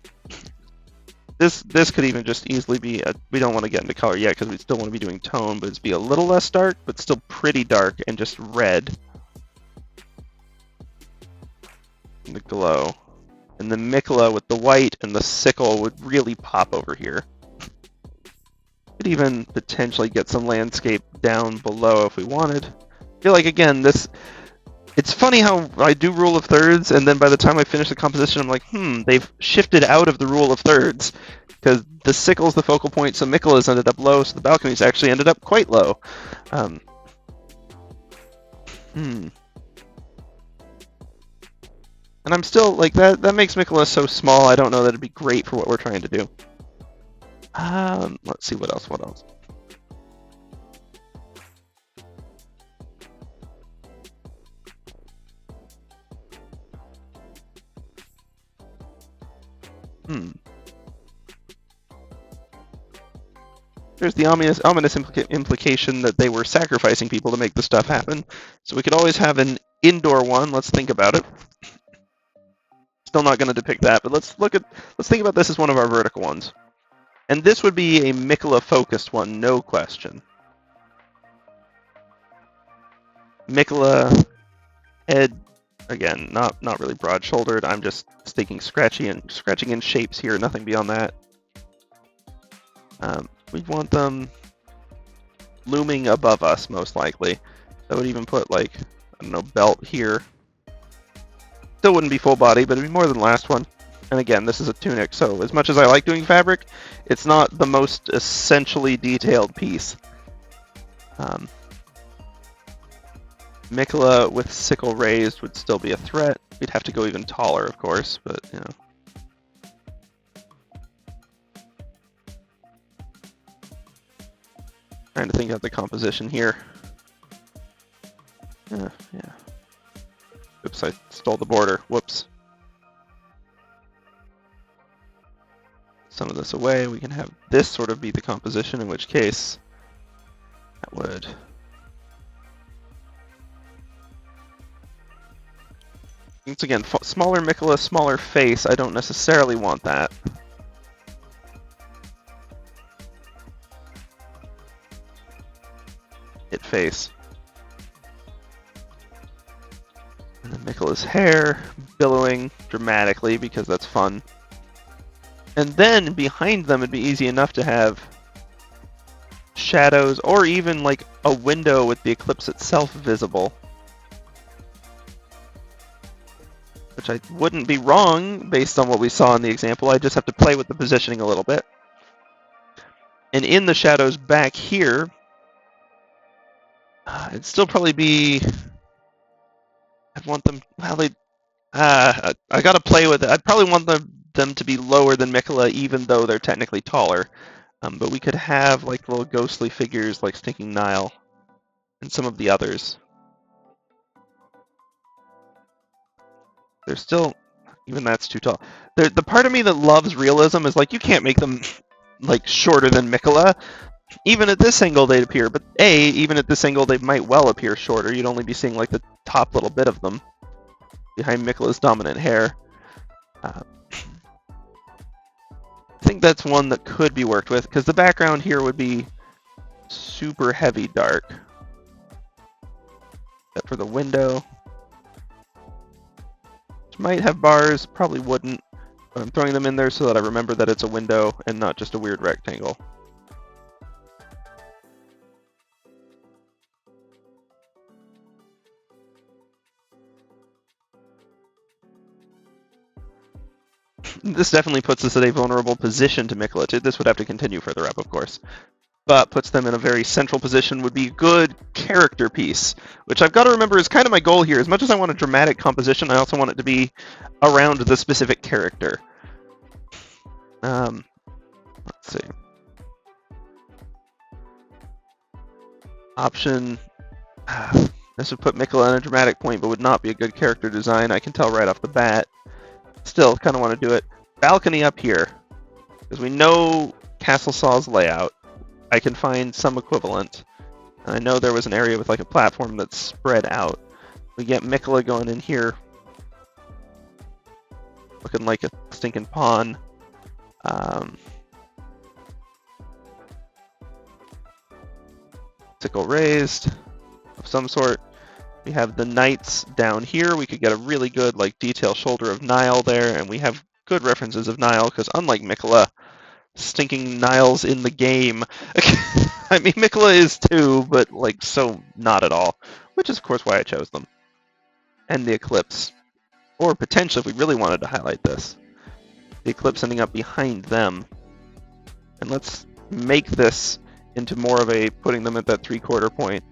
This could even just easily be we don't want to get into color yet because we still want to be doing tone, but it's be a little less dark, but still pretty dark and just red. And the glow. And the Miquella with the white and the sickle would really pop over here. Could even potentially get some landscape down below if we wanted. I feel like, again, it's funny how I do rule of thirds, and then by the time I finish the composition, I'm like, they've shifted out of the rule of thirds, because the sickle's the focal point, so Miquella's ended up low, so the balcony's actually ended up quite low. And I'm still, like, that makes Miquella so small, I don't know that it'd be great for what we're trying to do. Let's see, what else? There's the ominous implication that they were sacrificing people to make the stuff happen. So we could always have an indoor one. Let's think about it. Still not going to depict that, but let's think about this as one of our vertical ones. And this would be a Miquella focused one, no question. Miquella, head, again, not really broad-shouldered. I'm just scratching in shapes here, nothing beyond that. We want them looming above us, most likely. I would even put, like, I don't know, belt here. Still wouldn't be full body, but it'd be more than the last one. And again, this is a tunic, so as much as I like doing fabric, it's not the most essentially detailed piece. Miquella with sickle raised would still be a threat. We'd have to go even taller, of course, but, you know. Trying to think of the composition here. Yeah. Oops, I stole the border. Whoops. Some of this away. We can have this sort of be the composition, in which case that would... Once again, smaller Miquella, smaller face. I don't necessarily want that. Hit face. And then Miquella's hair billowing dramatically because that's fun. And then behind them it'd be easy enough to have shadows or even like a window with the eclipse itself visible. Which I wouldn't be wrong based on what we saw in the example. I just have to play with the positioning a little bit. And in the shadows back here, it'd still probably be... I'd want them... Well, I gotta play with it. I'd probably want them to be lower than Miquella, even though they're technically taller. But we could have like little ghostly figures like Stinking Nile and some of the others. They're still... Even that's too tall. The part of me that loves realism is like, you can't make them like shorter than Miquella. Even at this angle they'd appear, but even at this angle they might well appear shorter. You'd only be seeing like the top little bit of them behind Miquella's dominant hair. I think that's one that could be worked with, because the background here would be super heavy dark. Except for the window. Which might have bars, probably wouldn't. But I'm throwing them in there so that I remember that it's a window and not just a weird rectangle. This definitely puts us at a vulnerable position to Miquella. This would have to continue further up, of course. But puts them in a very central position, would be a good character piece, which I've got to remember is kind of my goal here. As much as I want a dramatic composition, I also want it to be around the specific character. Let's see. Option. This would put Miquella on a dramatic point, but would not be a good character design. I can tell right off the bat. Still, kind of want to do it. Balcony up here, because we know Castle Saw's layout. I can find some equivalent. And I know there was an area with like a platform that's spread out. We get Miquella going in here, looking like a stinking pawn. Sickle raised of some sort. We have the knights down here. We could get a really good like detail shoulder of Nile there, and we have good references of Nile because unlike Miquella, stinking Nile's in the game. I mean, Miquella is too, but like so not at all, which is of course why I chose them. And the eclipse, or potentially if we really wanted to highlight this, the eclipse ending up behind them. And let's make this into more of a putting them at that 3/4 point.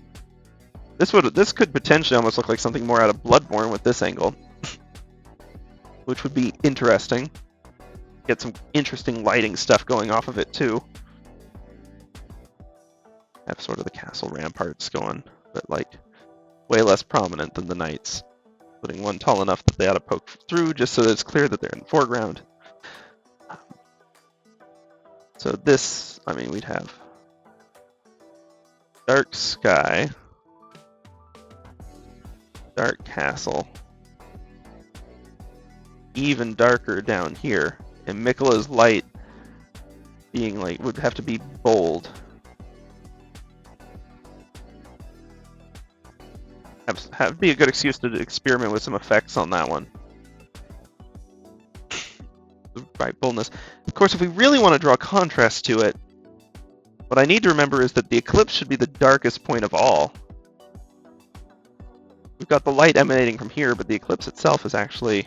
This could potentially almost look like something more out of Bloodborne with this angle, which would be interesting. Get some interesting lighting stuff going off of it too. Have sort of the castle ramparts going, but like way less prominent than the knights. Putting one tall enough that they ought to poke through, just so that it's clear that they're in the foreground. So this, I mean, we'd have dark sky, dark castle, even darker down here, and Miquella's light being like, would have to be bold. Have be a good excuse to experiment with some effects on that one. Right, boldness. Of course, if we really want to draw contrast to it, what I need to remember is that the eclipse should be the darkest point of all. We've got the light emanating from here, but the eclipse itself is actually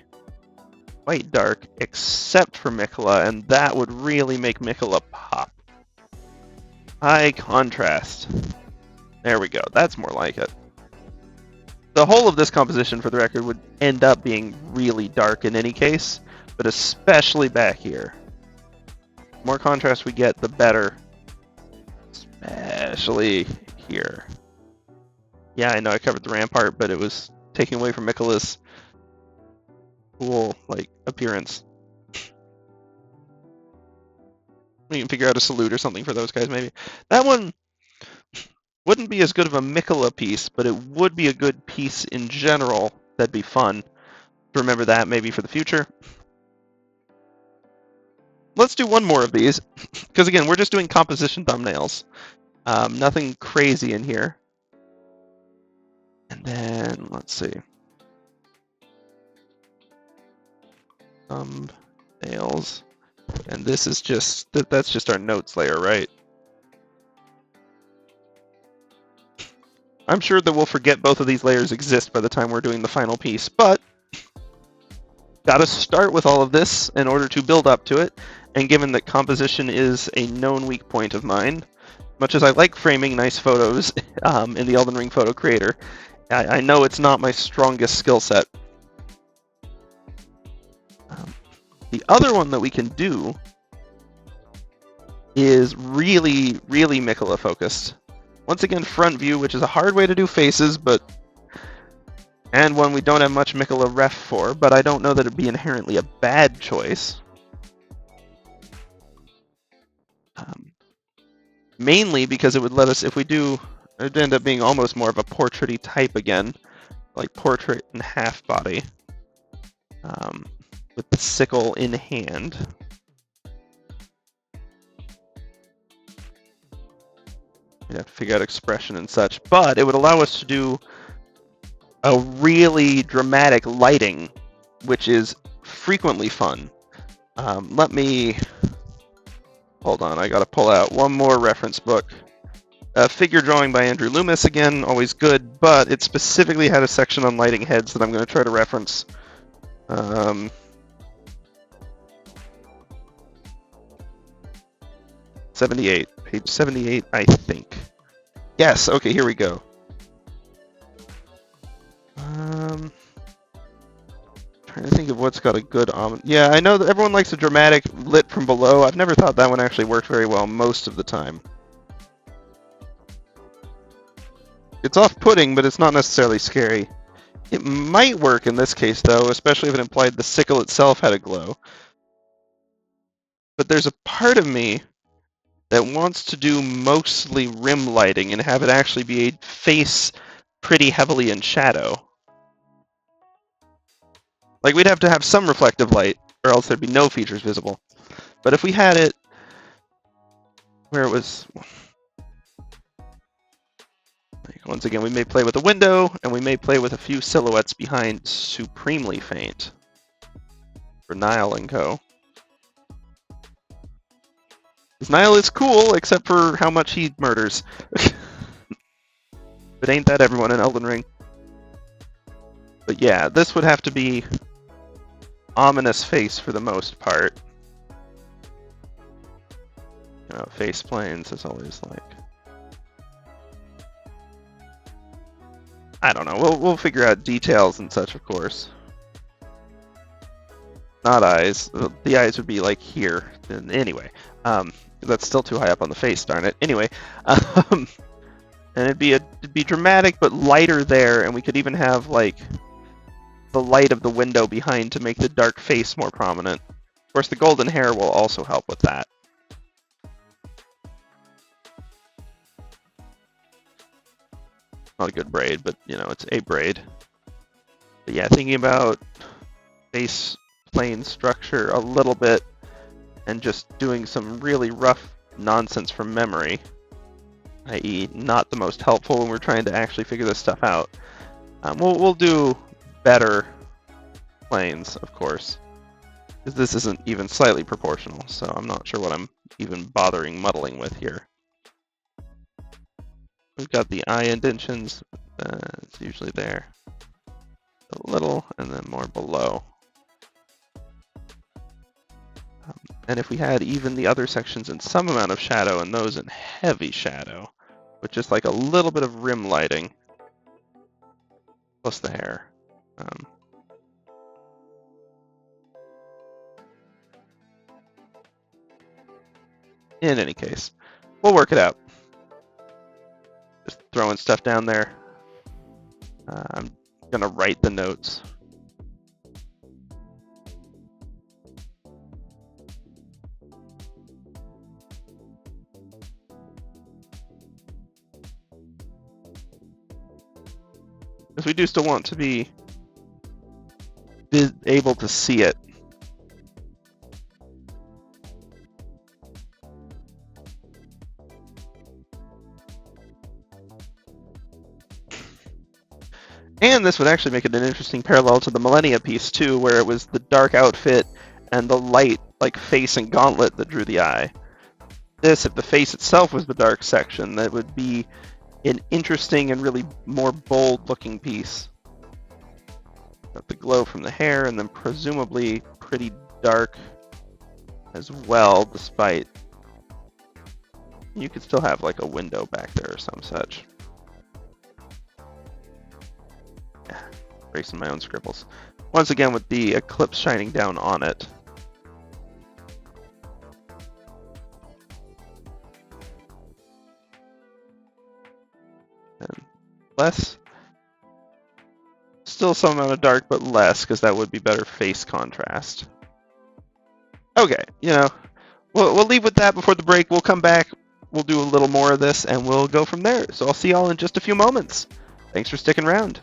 quite dark, except for Miquella, and that would really make Miquella pop. High contrast. There we go. That's more like it. The whole of this composition, for the record, would end up being really dark in any case, but especially back here. The more contrast we get, the better. Especially here. Yeah, I know I covered the rampart, but it was taking away from Miquella's cool, like, appearance. We can figure out a salute or something for those guys, maybe. That one wouldn't be as good of a Miquella piece, but it would be a good piece in general. That'd be fun to remember that maybe for the future. Let's do one more of these, because again, we're just doing composition thumbnails. Nothing crazy in here. And then, let's see. Thumbnails. And this is just, that's just our notes layer, right? I'm sure that we'll forget both of these layers exist by the time we're doing the final piece, but gotta start with all of this in order to build up to it. And given that composition is a known weak point of mine, much as I like framing nice photos in the Elden Ring photo creator, I know it's not my strongest skill set. The other one that we can do is really, really Miquella focused. Once again, front view, which is a hard way to do faces, and one we don't have much Miquella ref for, but I don't know that it'd be inherently a bad choice. Mainly because it would let us, if we do, it'd end up being almost more of a portrait-y type again, like portrait and half body, with the sickle in hand. We'd have to figure out expression and such, but it would allow us to do a really dramatic lighting, which is frequently fun. Let me... Hold on, I gotta pull out one more reference book. Figure drawing by Andrew Loomis, again, always good, but it specifically had a section on lighting heads that I'm going to try to reference. 78. Page 78, I think. Yes, okay, here we go. Trying to think of what's got a good yeah, I know that everyone likes a dramatic lit from below. I've never thought that one actually worked very well most of the time. It's off-putting, but it's not necessarily scary. It might work in this case, though, especially if it implied the sickle itself had a glow. But there's a part of me that wants to do mostly rim lighting and have it actually be a face pretty heavily in shadow. Like, we'd have to have some reflective light, or else there'd be no features visible. But if we had it where it was... Once again, we may play with a window, and we may play with a few silhouettes behind Supremely Faint for Nile and Co. Because Nile is cool, except for how much he murders. But ain't that everyone in Elden Ring? But yeah, this would have to be ominous face for the most part. You know, face planes is always like... I don't know. We'll figure out details and such, of course. Not eyes. The eyes would be like here. Anyway, that's still too high up on the face. Darn it. Anyway, and it'd be dramatic but lighter there, and we could even have like the light of the window behind to make the dark face more prominent. Of course, the golden hair will also help with that. Not a good braid, but you know, it's a braid. But yeah, thinking about face plane structure a little bit and just doing some really rough nonsense from memory, i.e. not the most helpful when we're trying to actually figure this stuff out. We'll do better planes, of course, because this isn't even slightly proportional, so I'm not sure what I'm even bothering muddling with here. We've got the eye indentions, it's usually there. A little, and then more below. And if we had even the other sections in some amount of shadow and those in heavy shadow, with just like a little bit of rim lighting, plus the hair. In any case, we'll work it out. Just throwing stuff down there. I'm gonna write the notes. Because we do still want to be able to see it. And this would actually make it an interesting parallel to the Malenia piece too, where it was the dark outfit and the light, like face and gauntlet, that drew the eye. This, if the face itself was the dark section, that would be an interesting and really more bold-looking piece. Got the glow from the hair, and then presumably pretty dark as well, despite... You could still have like a window back there or some such. Erasing my own scribbles. Once again with the eclipse shining down on it. And less. Still some amount of dark, but less, because that would be better face contrast. Okay, you know, we'll leave with that before the break. We'll come back, we'll do a little more of this, and we'll go from there. So I'll see y'all in just a few moments. Thanks for sticking around.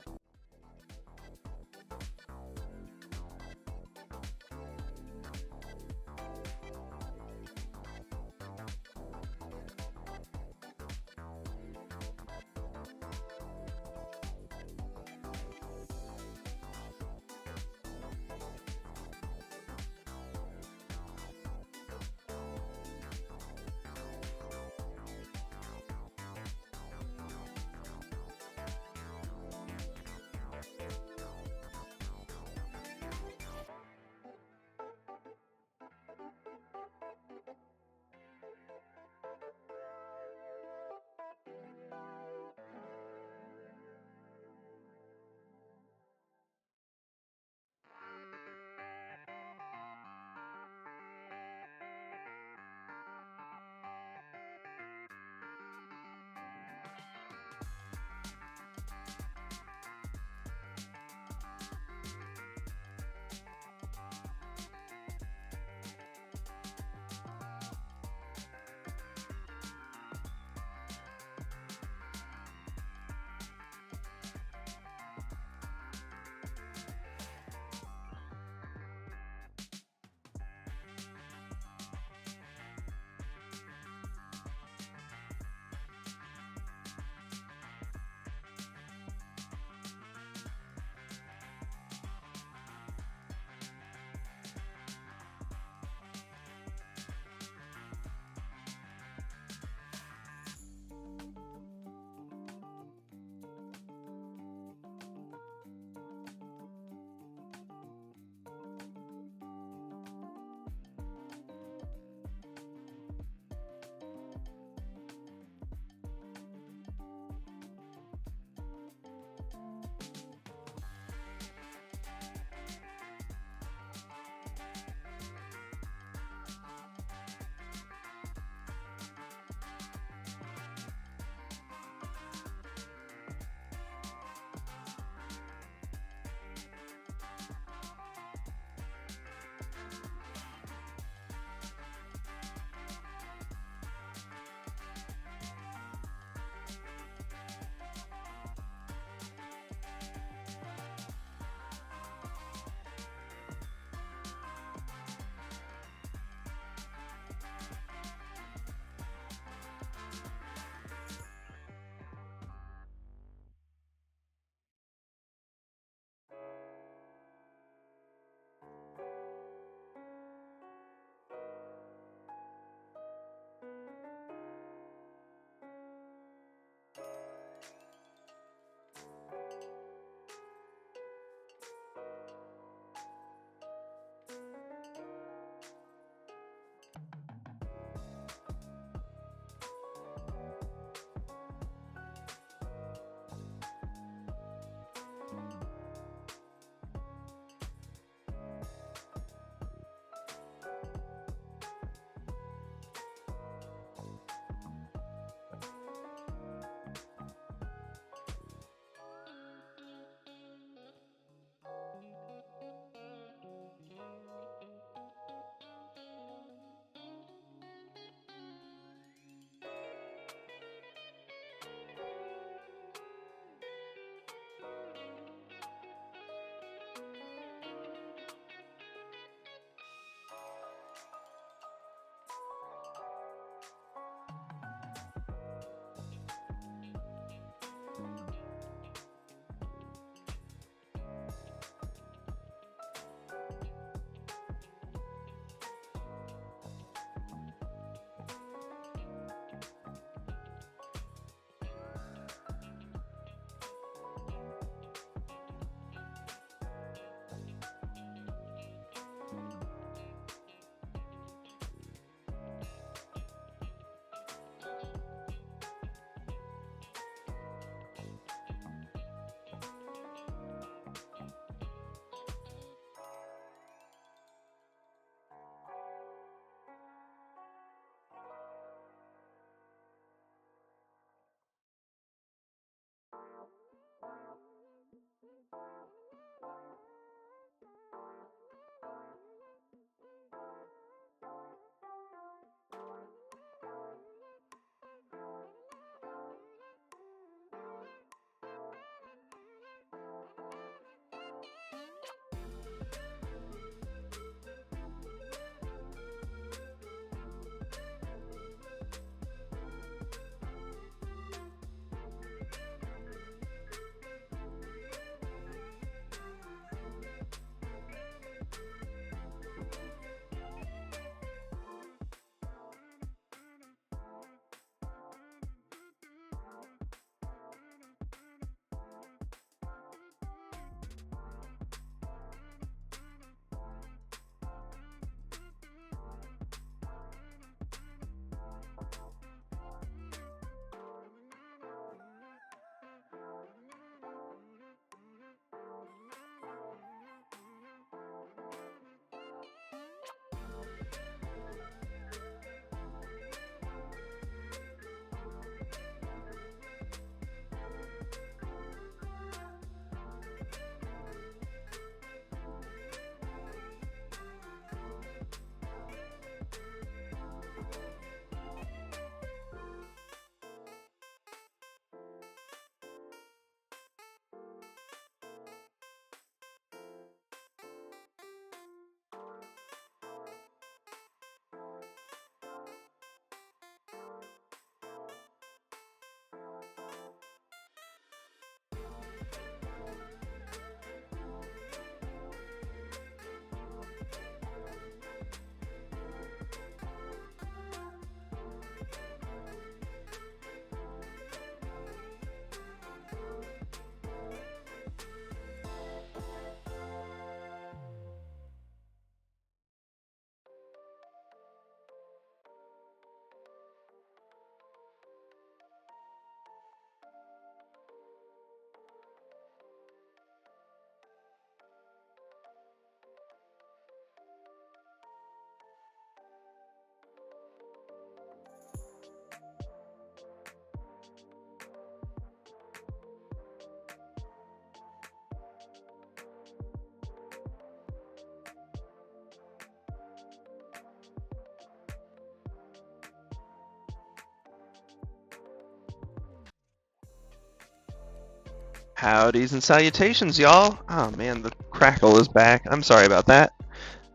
Howdys and salutations, y'all! Oh man, the crackle is back. I'm sorry about that.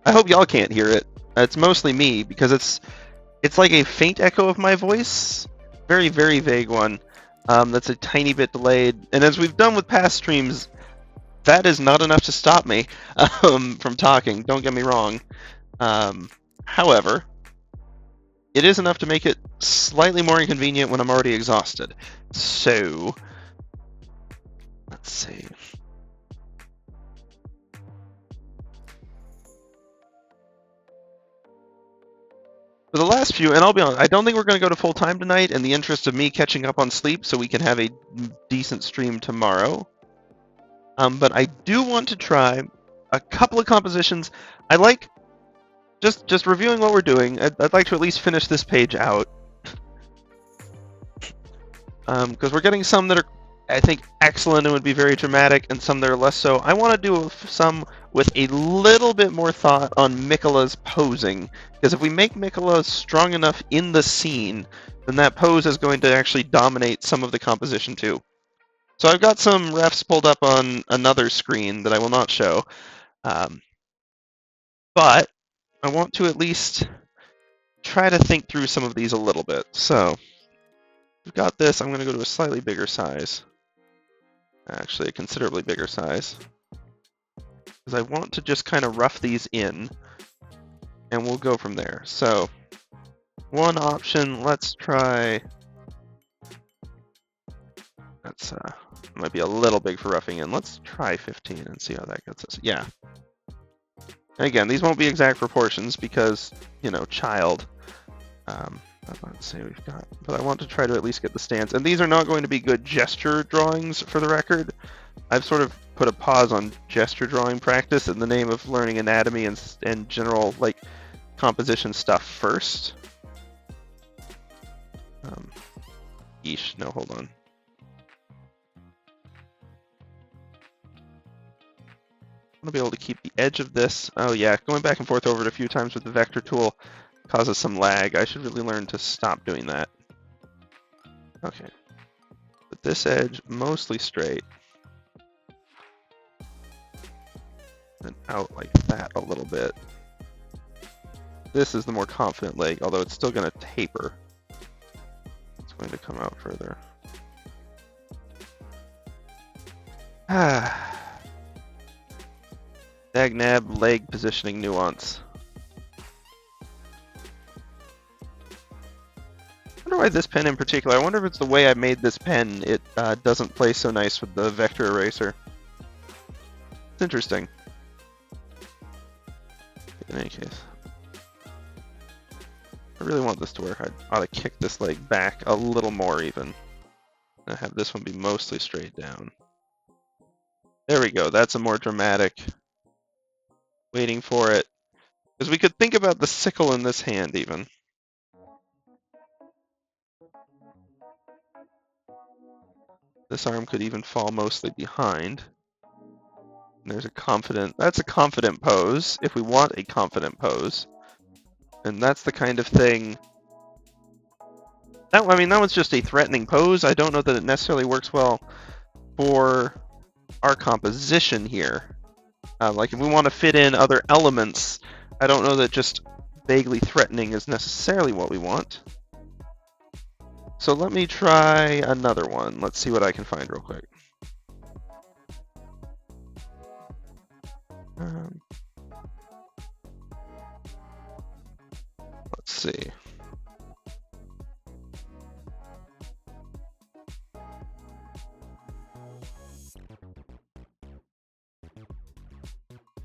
I hope y'all can't hear it. It's mostly me, because it's like a faint echo of my voice. Very, very vague one. That's a tiny bit delayed. And as we've done with past streams, that is not enough to stop me from talking. Don't get me wrong. However, it is enough to make it slightly more inconvenient when I'm already exhausted. So, let's see. For the last few, and I'll be honest, I don't think we're going to go to full time tonight in the interest of me catching up on sleep so we can have a decent stream tomorrow. But I do want to try a couple of compositions. I like just reviewing what we're doing. I'd like to at least finish this page out. Because we're getting some that are, I think, excellent and would be very dramatic, and some that are less so. I want to do some with a little bit more thought on Miquella's posing, because if we make Miquella strong enough in the scene, then that pose is going to actually dominate some of the composition too. So I've got some refs pulled up on another screen that I will not show, but I want to at least try to think through some of these a little bit. So we've got this. I'm going to go to a slightly bigger size. Actually, a considerably bigger size. Because I want to just kind of rough these in, and we'll go from there. So, one option, let's try... That's might be a little big for roughing in. Let's try 15 and see how that gets us. Yeah. And again, these won't be exact proportions because, you know, child. Let's see, we've got... But I want to try to at least get the stance. And these are not going to be good gesture drawings, for the record. I've sort of put a pause on gesture drawing practice in the name of learning anatomy and general, like, composition stuff first. Yeesh, no, hold on. I want to be able to keep the edge of this. Oh yeah, going back and forth over it a few times with the vector tool causes some lag. I should really learn to stop doing that. Okay. But this edge mostly straight. And out like that a little bit. This is the more confident leg, although it's still going to taper. It's going to come out further. Dagnab leg positioning nuance. I wonder why this pen in particular. I wonder if it's the way I made this pen. It doesn't play so nice with the vector eraser. It's interesting. In any case, I really want this to work. I ought to kick this leg back a little more even. And have this one be mostly straight down. There we go. That's a more dramatic. Waiting for it. Because we could think about the sickle in this hand even. This arm could even fall mostly behind. And there's a confident... That's a confident pose, if we want a confident pose. And that's the kind of thing... That, I mean, that was just a threatening pose. I don't know that it necessarily works well for our composition here. Like, if we want to fit in other elements, I don't know that just vaguely threatening is necessarily what we want. So let me try another one. Let's see what I can find real quick. Let's see.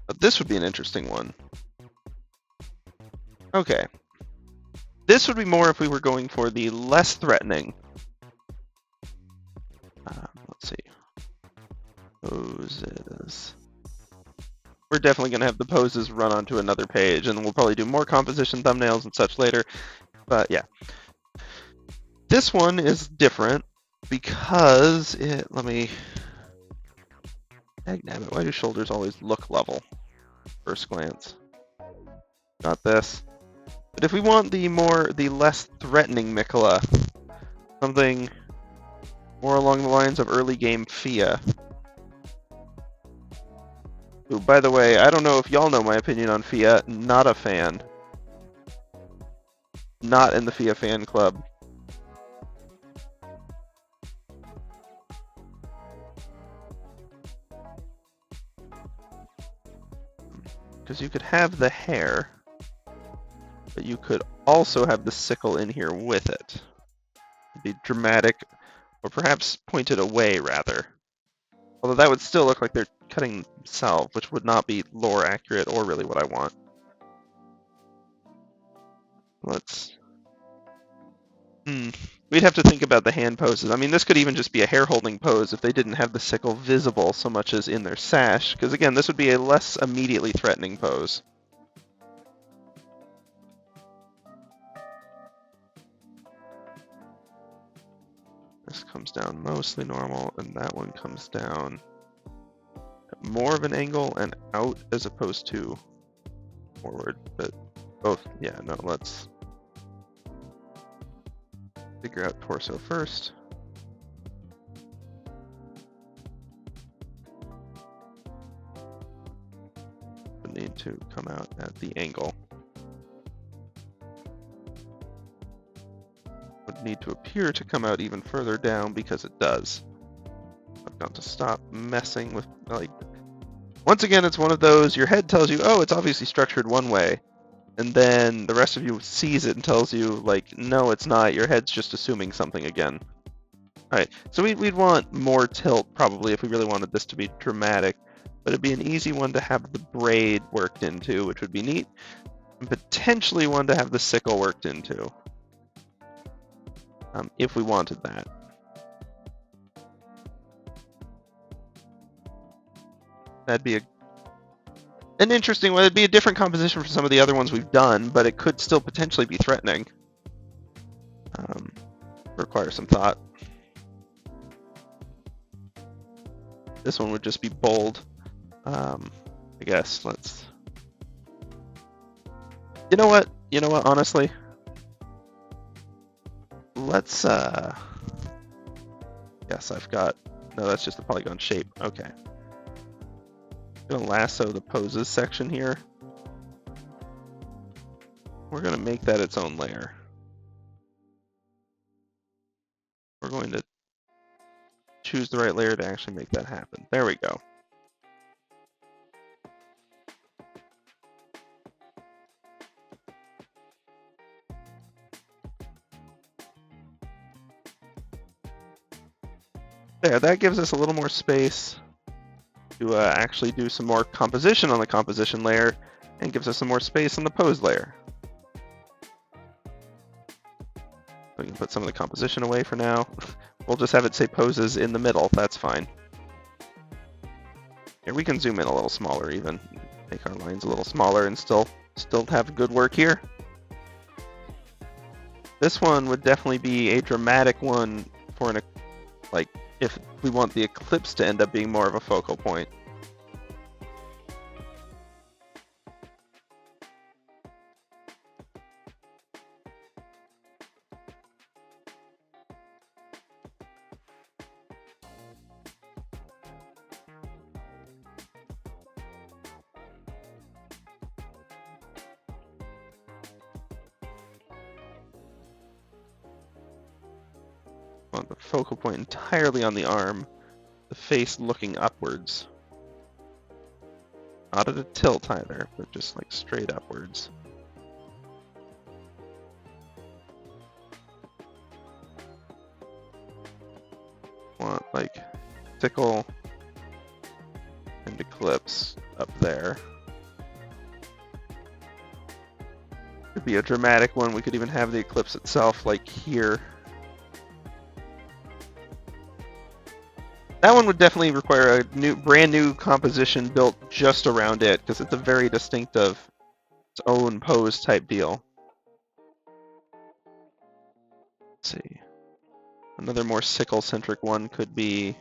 But this would be an interesting one. Okay. This would be more if we were going for the less threatening. Let's see. Poses. We're definitely going to have the poses run onto another page, and we'll probably do more composition thumbnails and such later. But yeah. This one is different because it... Let me... Dagnabbit, why do shoulders always look level? First glance. Got this. But if we want the less threatening Miquella, something more along the lines of early game Fia, Ooh, by the way, I don't know if y'all know my opinion on Fia. Not a fan. Not in the Fia fan club. Because you could have the hair, but you could also have the sickle in here with it. It'd be dramatic, or perhaps pointed away, rather. Although that would still look like they're cutting themselves, which would not be lore accurate or really what I want. Let's... We'd have to think about the hand poses. I mean, this could even just be a hair-holding pose if they didn't have the sickle visible so much as in their sash, because again, this would be a less immediately threatening pose. This comes down mostly normal, and that one comes down at more of an angle and out as opposed to forward, but both, yeah, no, let's figure out torso first. Would need to come out at the angle. Would need to appear to come out even further down because it does. I've got to stop messing with, like, once again, it's one of those, your head tells you, oh, it's obviously structured one way, and then the rest of you sees it and tells you, like, no, it's not, your head's just assuming something again. Alright, so we'd want more tilt, probably, if we really wanted this to be dramatic, but it'd be an easy one to have the braid worked into, which would be neat, and potentially one to have the sickle worked into, if we wanted that. That'd be an interesting one. It'd be a different composition from some of the other ones we've done, but it could still potentially be threatening. Require some thought. This one would just be bold. I guess let's... You know what? Honestly, let's... Yes, I've got... No, that's just the polygon shape. Okay. I'm gonna lasso the poses section here. We're gonna make that its own layer. We're going to choose the right layer to actually make that happen. There we go. There, that gives us a little more space to actually do some more composition on the composition layer, and gives us some more space on the pose layer. We can put some of the composition away for now. We'll just have it say poses in the middle, that's fine. Here, we can zoom in a little smaller even. Make our lines a little smaller and still have good work here. This one would definitely be a dramatic one for an, like, if we want the eclipse to end up being more of a focal point. Want the focal point entirely on the arm, the face looking upwards. Not at a tilt either, but just like straight upwards. Want like sickle and eclipse up there. Could be a dramatic one. We could even have the eclipse itself like here. That one would definitely require a brand new composition built just around it, because it's a very distinctive, its own pose type deal. Let's see. Another more sickle-centric one could be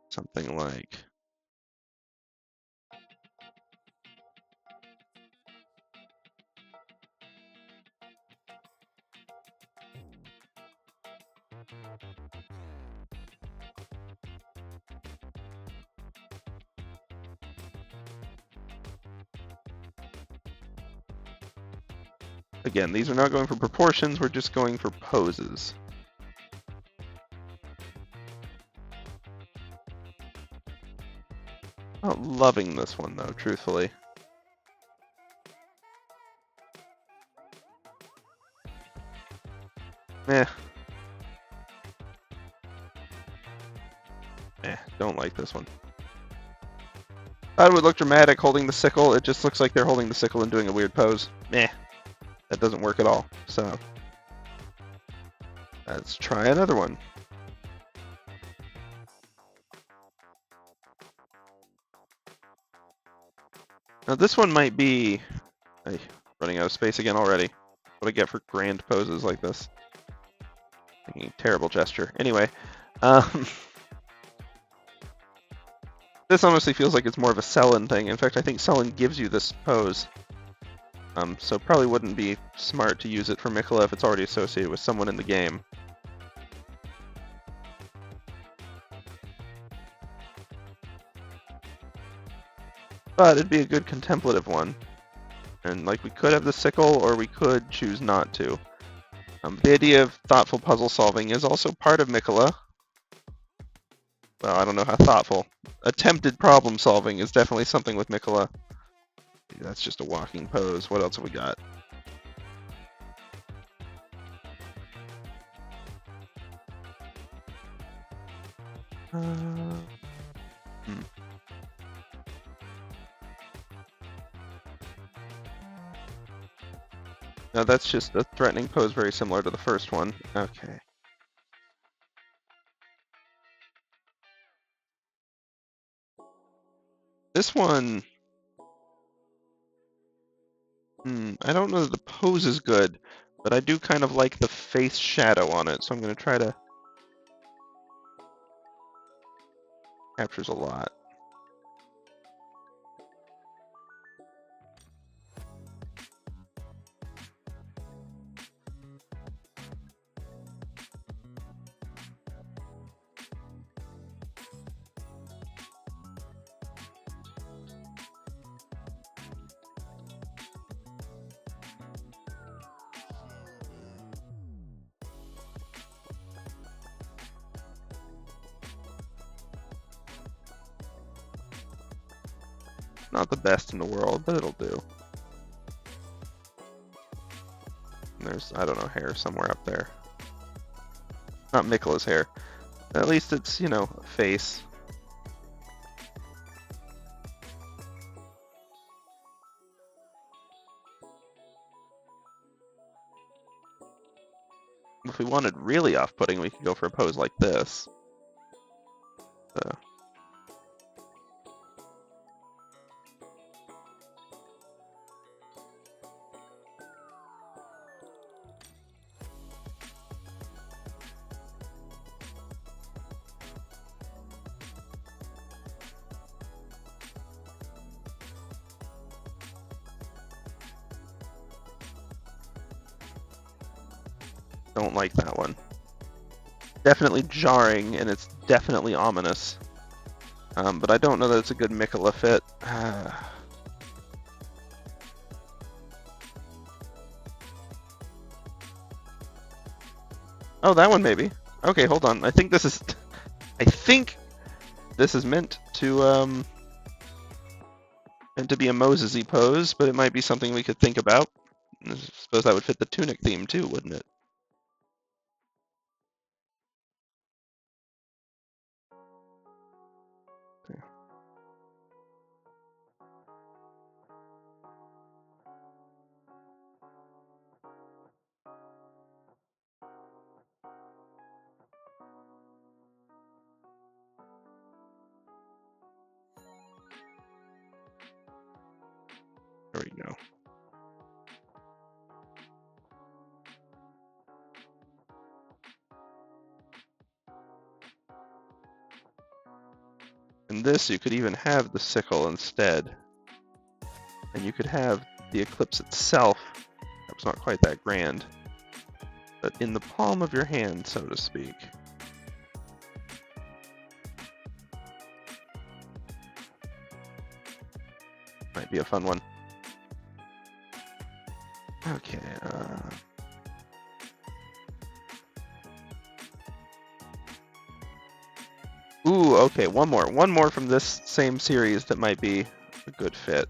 something like... Again, these are not going for proportions, we're just going for poses. Not loving this one though, truthfully. Eh. Don't like this one. Thought it would look dramatic holding the sickle, it just looks like they're holding the sickle and doing a weird pose. Meh. That doesn't work at all, so let's try another one. Now this one might be... Hey, running out of space again already. What do I get for grand poses like this? Making a terrible gesture. Anyway, this honestly feels like it's more of a Sellen thing. In fact, I think Sellen gives you this pose. So probably wouldn't be smart to use it for Miquella if it's already associated with someone in the game. But it'd be a good contemplative one. And like we could have the sickle, or we could choose not to. The idea of thoughtful puzzle solving is also part of Miquella. Well, I don't know how thoughtful. Attempted problem solving is definitely something with Miquella. That's just a walking pose. What else have we got? No, that's just a threatening pose very similar to the first one. Okay. This one... I don't know that the pose is good, but I do kind of like the face shadow on it, so I'm going to try to... Captures a lot. Not the best in the world, but it'll do. And there's, I don't know, hair somewhere up there. Not Miquella's hair. At least it's, you know, a face. If we wanted really off-putting, we could go for a pose like this. Don't like that one. Definitely jarring, and it's definitely ominous. But I don't know that it's a good Miquella fit. Oh, that one maybe. Okay, hold on. I think this is meant to be a Moses-y pose, but it might be something we could think about. I suppose that would fit the tunic theme too, wouldn't it? Okay. There we go. In this, you could even have the sickle instead. And you could have the eclipse itself. That was not quite that grand. But in the palm of your hand, so to speak. Might be a fun one. Okay. Ooh, okay, one more. One more from this same series that might be a good fit.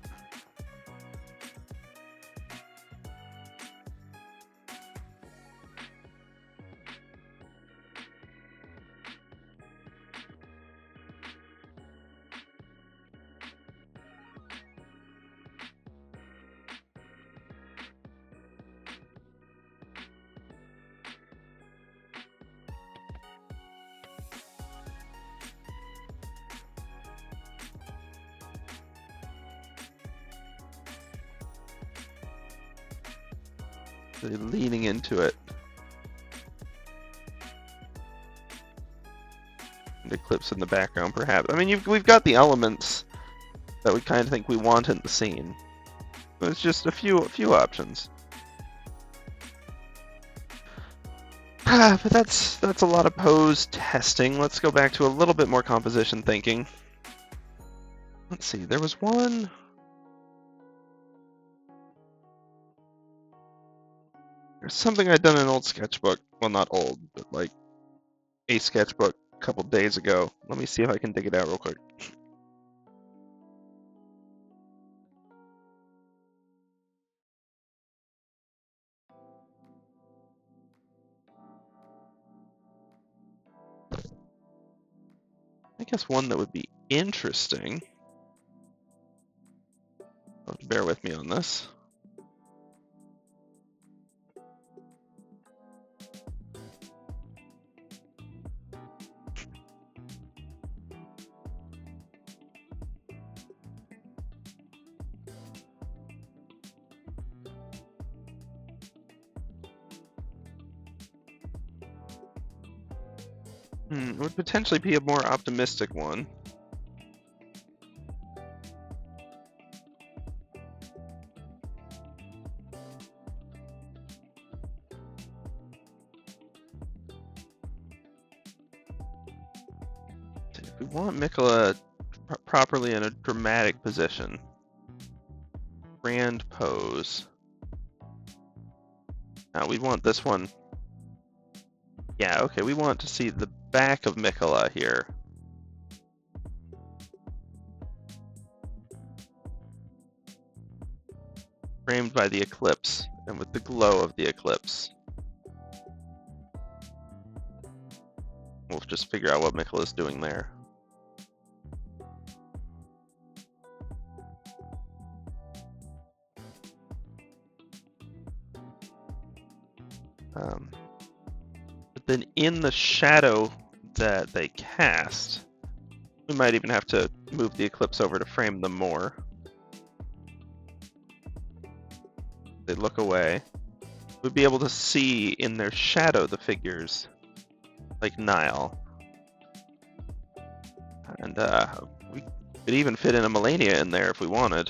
Really leaning into it. And Eclipse in the background, perhaps. I mean, we've got the elements that we kind of think we want in the scene. So it's just a few options. But that's a lot of pose testing. Let's go back to a little bit more composition thinking. Let's see, there was one. There's something I'd done in an old sketchbook. Well, not old, but like a sketchbook a couple days ago. Let me see if I can dig it out real quick. I guess one that would be interesting. Bear with me on this. It would potentially be a more optimistic one. If we want Miquella properly in a dramatic position, grand pose. Now we want this one. Yeah, okay, we want to see the back of Miquella here. Framed by the eclipse, and with the glow of the eclipse. We'll just figure out what Miquella's doing there. But then in the shadow that they cast, we might even have to move the eclipse over to frame them more. They look away. We'd be able to see in their shadow the figures, like Nile. And we could even fit in a Malenia in there if we wanted.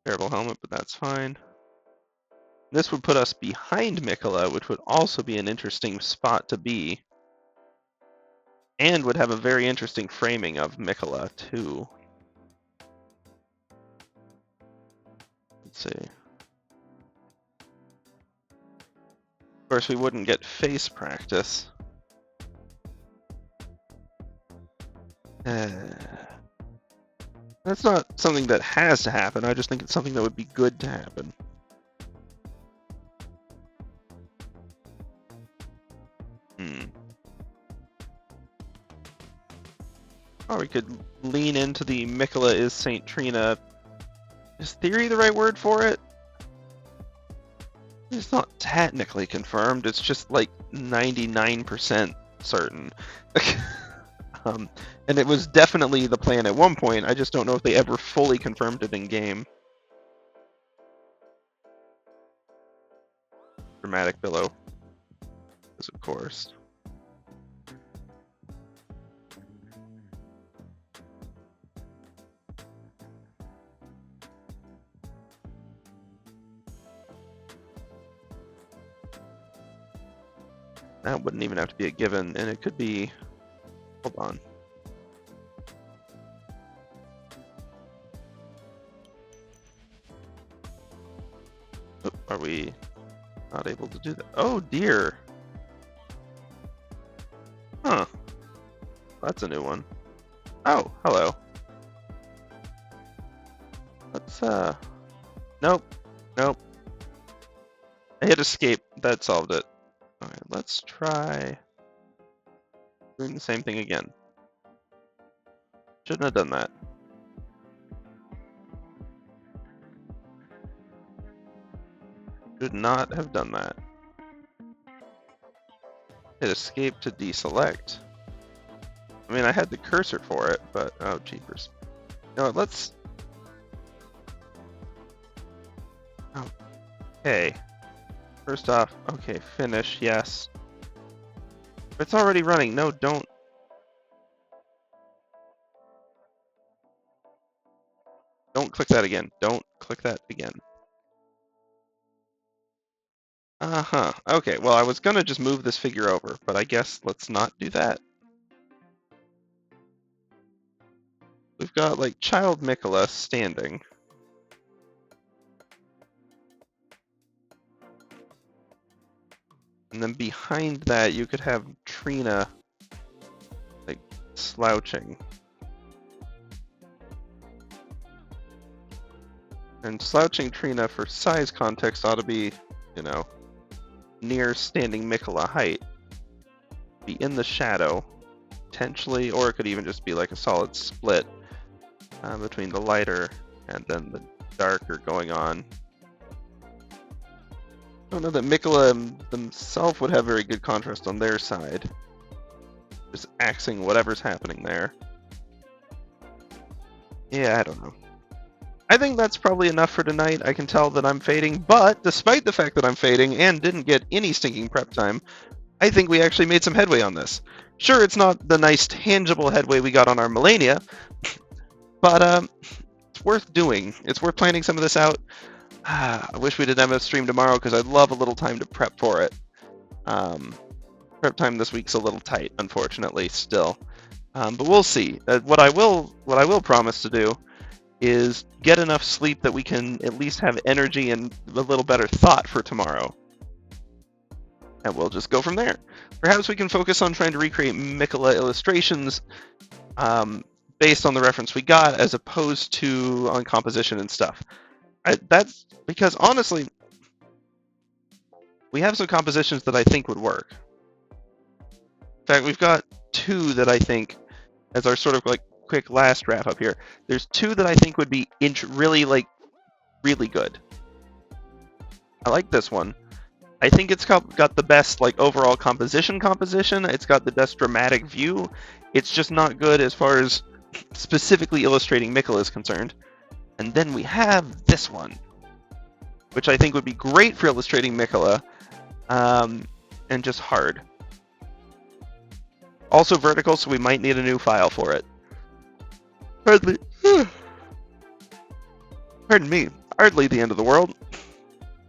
Terrible helmet, but that's fine. This would put us behind Miquella, which would also be an interesting spot to be. And would have a very interesting framing of Miquella, too. Let's see. Of course, we wouldn't get face practice. That's not something that has to happen, I just think it's something that would be good to happen. Or we could lean into the Miquella is Saint Trina. Is theory the right word for it? It's not technically confirmed, it's just like 99% certain. And it was definitely the plan at one point, I just don't know if they ever fully confirmed it in game. Dramatic billow. Because of course. that wouldn't even have to be a given, and it could be, hold on. Oop, are we not able to do that? Oh dear. Huh. That's a new one. Oh, hello. Let's, nope. Nope. I hit escape. That solved it. Alright, let's try doing the same thing again. Shouldn't have done that. Should not have done that. Hit escape to deselect. I mean, I had the cursor for it, but oh, jeepers. You know what, let's... Okay. First off, okay, finish, yes. It's already running. No, don't. Don't click that again. Don't click that again. Uh-huh. Okay, well, I was gonna just move this figure over, but I guess let's not do that. We've got, like, Child Miquella standing. And then behind that, you could have Trina, like, slouching. And slouching Trina, for size context, ought to be, you know, near standing Miquella height. Be in the shadow, potentially, or it could even just be like a solid split between the lighter and then the darker going on. I don't know that Miquella themselves would have very good contrast on their side. Just axing whatever's happening there. Yeah, I don't know. I think that's probably enough for tonight. I can tell that I'm fading, but despite the fact that I'm fading and didn't get any stinking prep time, I think we actually made some headway on this. Sure, it's not the nice tangible headway we got on our Malenia, but it's worth doing. It's worth planning some of this out. I wish we didn't have a stream tomorrow because I'd love a little time to prep for it. Prep time this week's a little tight, unfortunately, still. But we'll see. What I will promise to do is get enough sleep that we can at least have energy and a little better thought for tomorrow. And we'll just go from there. Perhaps we can focus on trying to recreate Miquella illustrations based on the reference we got, as opposed to on composition and stuff. That's because, honestly, we have some compositions that I think would work. In fact, we've got two that I think, as our sort of like quick last wrap up here, there's two that I think would be really good. I like this one. I think it's got the best like overall composition. It's got the best dramatic view. It's just not good as far as specifically illustrating Miquella is concerned. And then we have this one, which I think would be great for illustrating Miquella, and just hard. Also vertical, so we might need a new file for it. Pardon me. Hardly the end of the world.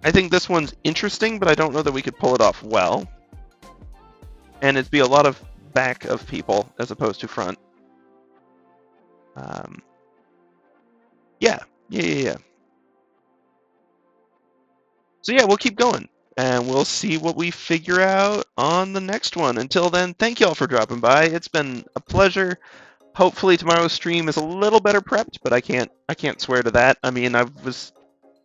I think this one's interesting, but I don't know that we could pull it off well. And it'd be a lot of back of people as opposed to front. Yeah. So yeah, we'll keep going, and we'll see what we figure out on the next one. Until then, thank you all for dropping by. It's been a pleasure. Hopefully tomorrow's stream is a little better prepped, but I can't swear to that. I mean, I was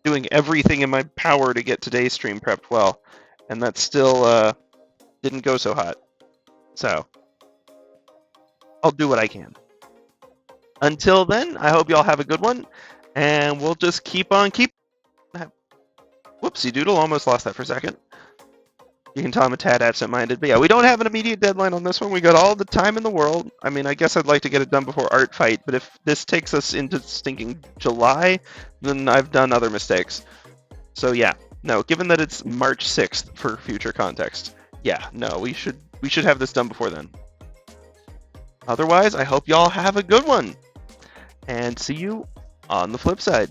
doing everything in my power to get today's stream prepped well, and that still didn't go so hot. So I'll do what I can. Until then, I hope y'all have a good one, and we'll just keep on Whoopsie doodle, almost lost that for a second. You can tell I'm a tad absent-minded, but yeah, we don't have an immediate deadline on this one. We got all the time in the world. I mean, I guess I'd like to get it done before Art Fight, but if this takes us into stinking July, then I've done other mistakes. So yeah, no, given that it's March 6th for future context, yeah, no, we should have this done before then. Otherwise, I hope y'all have a good one, and see you on the flip side.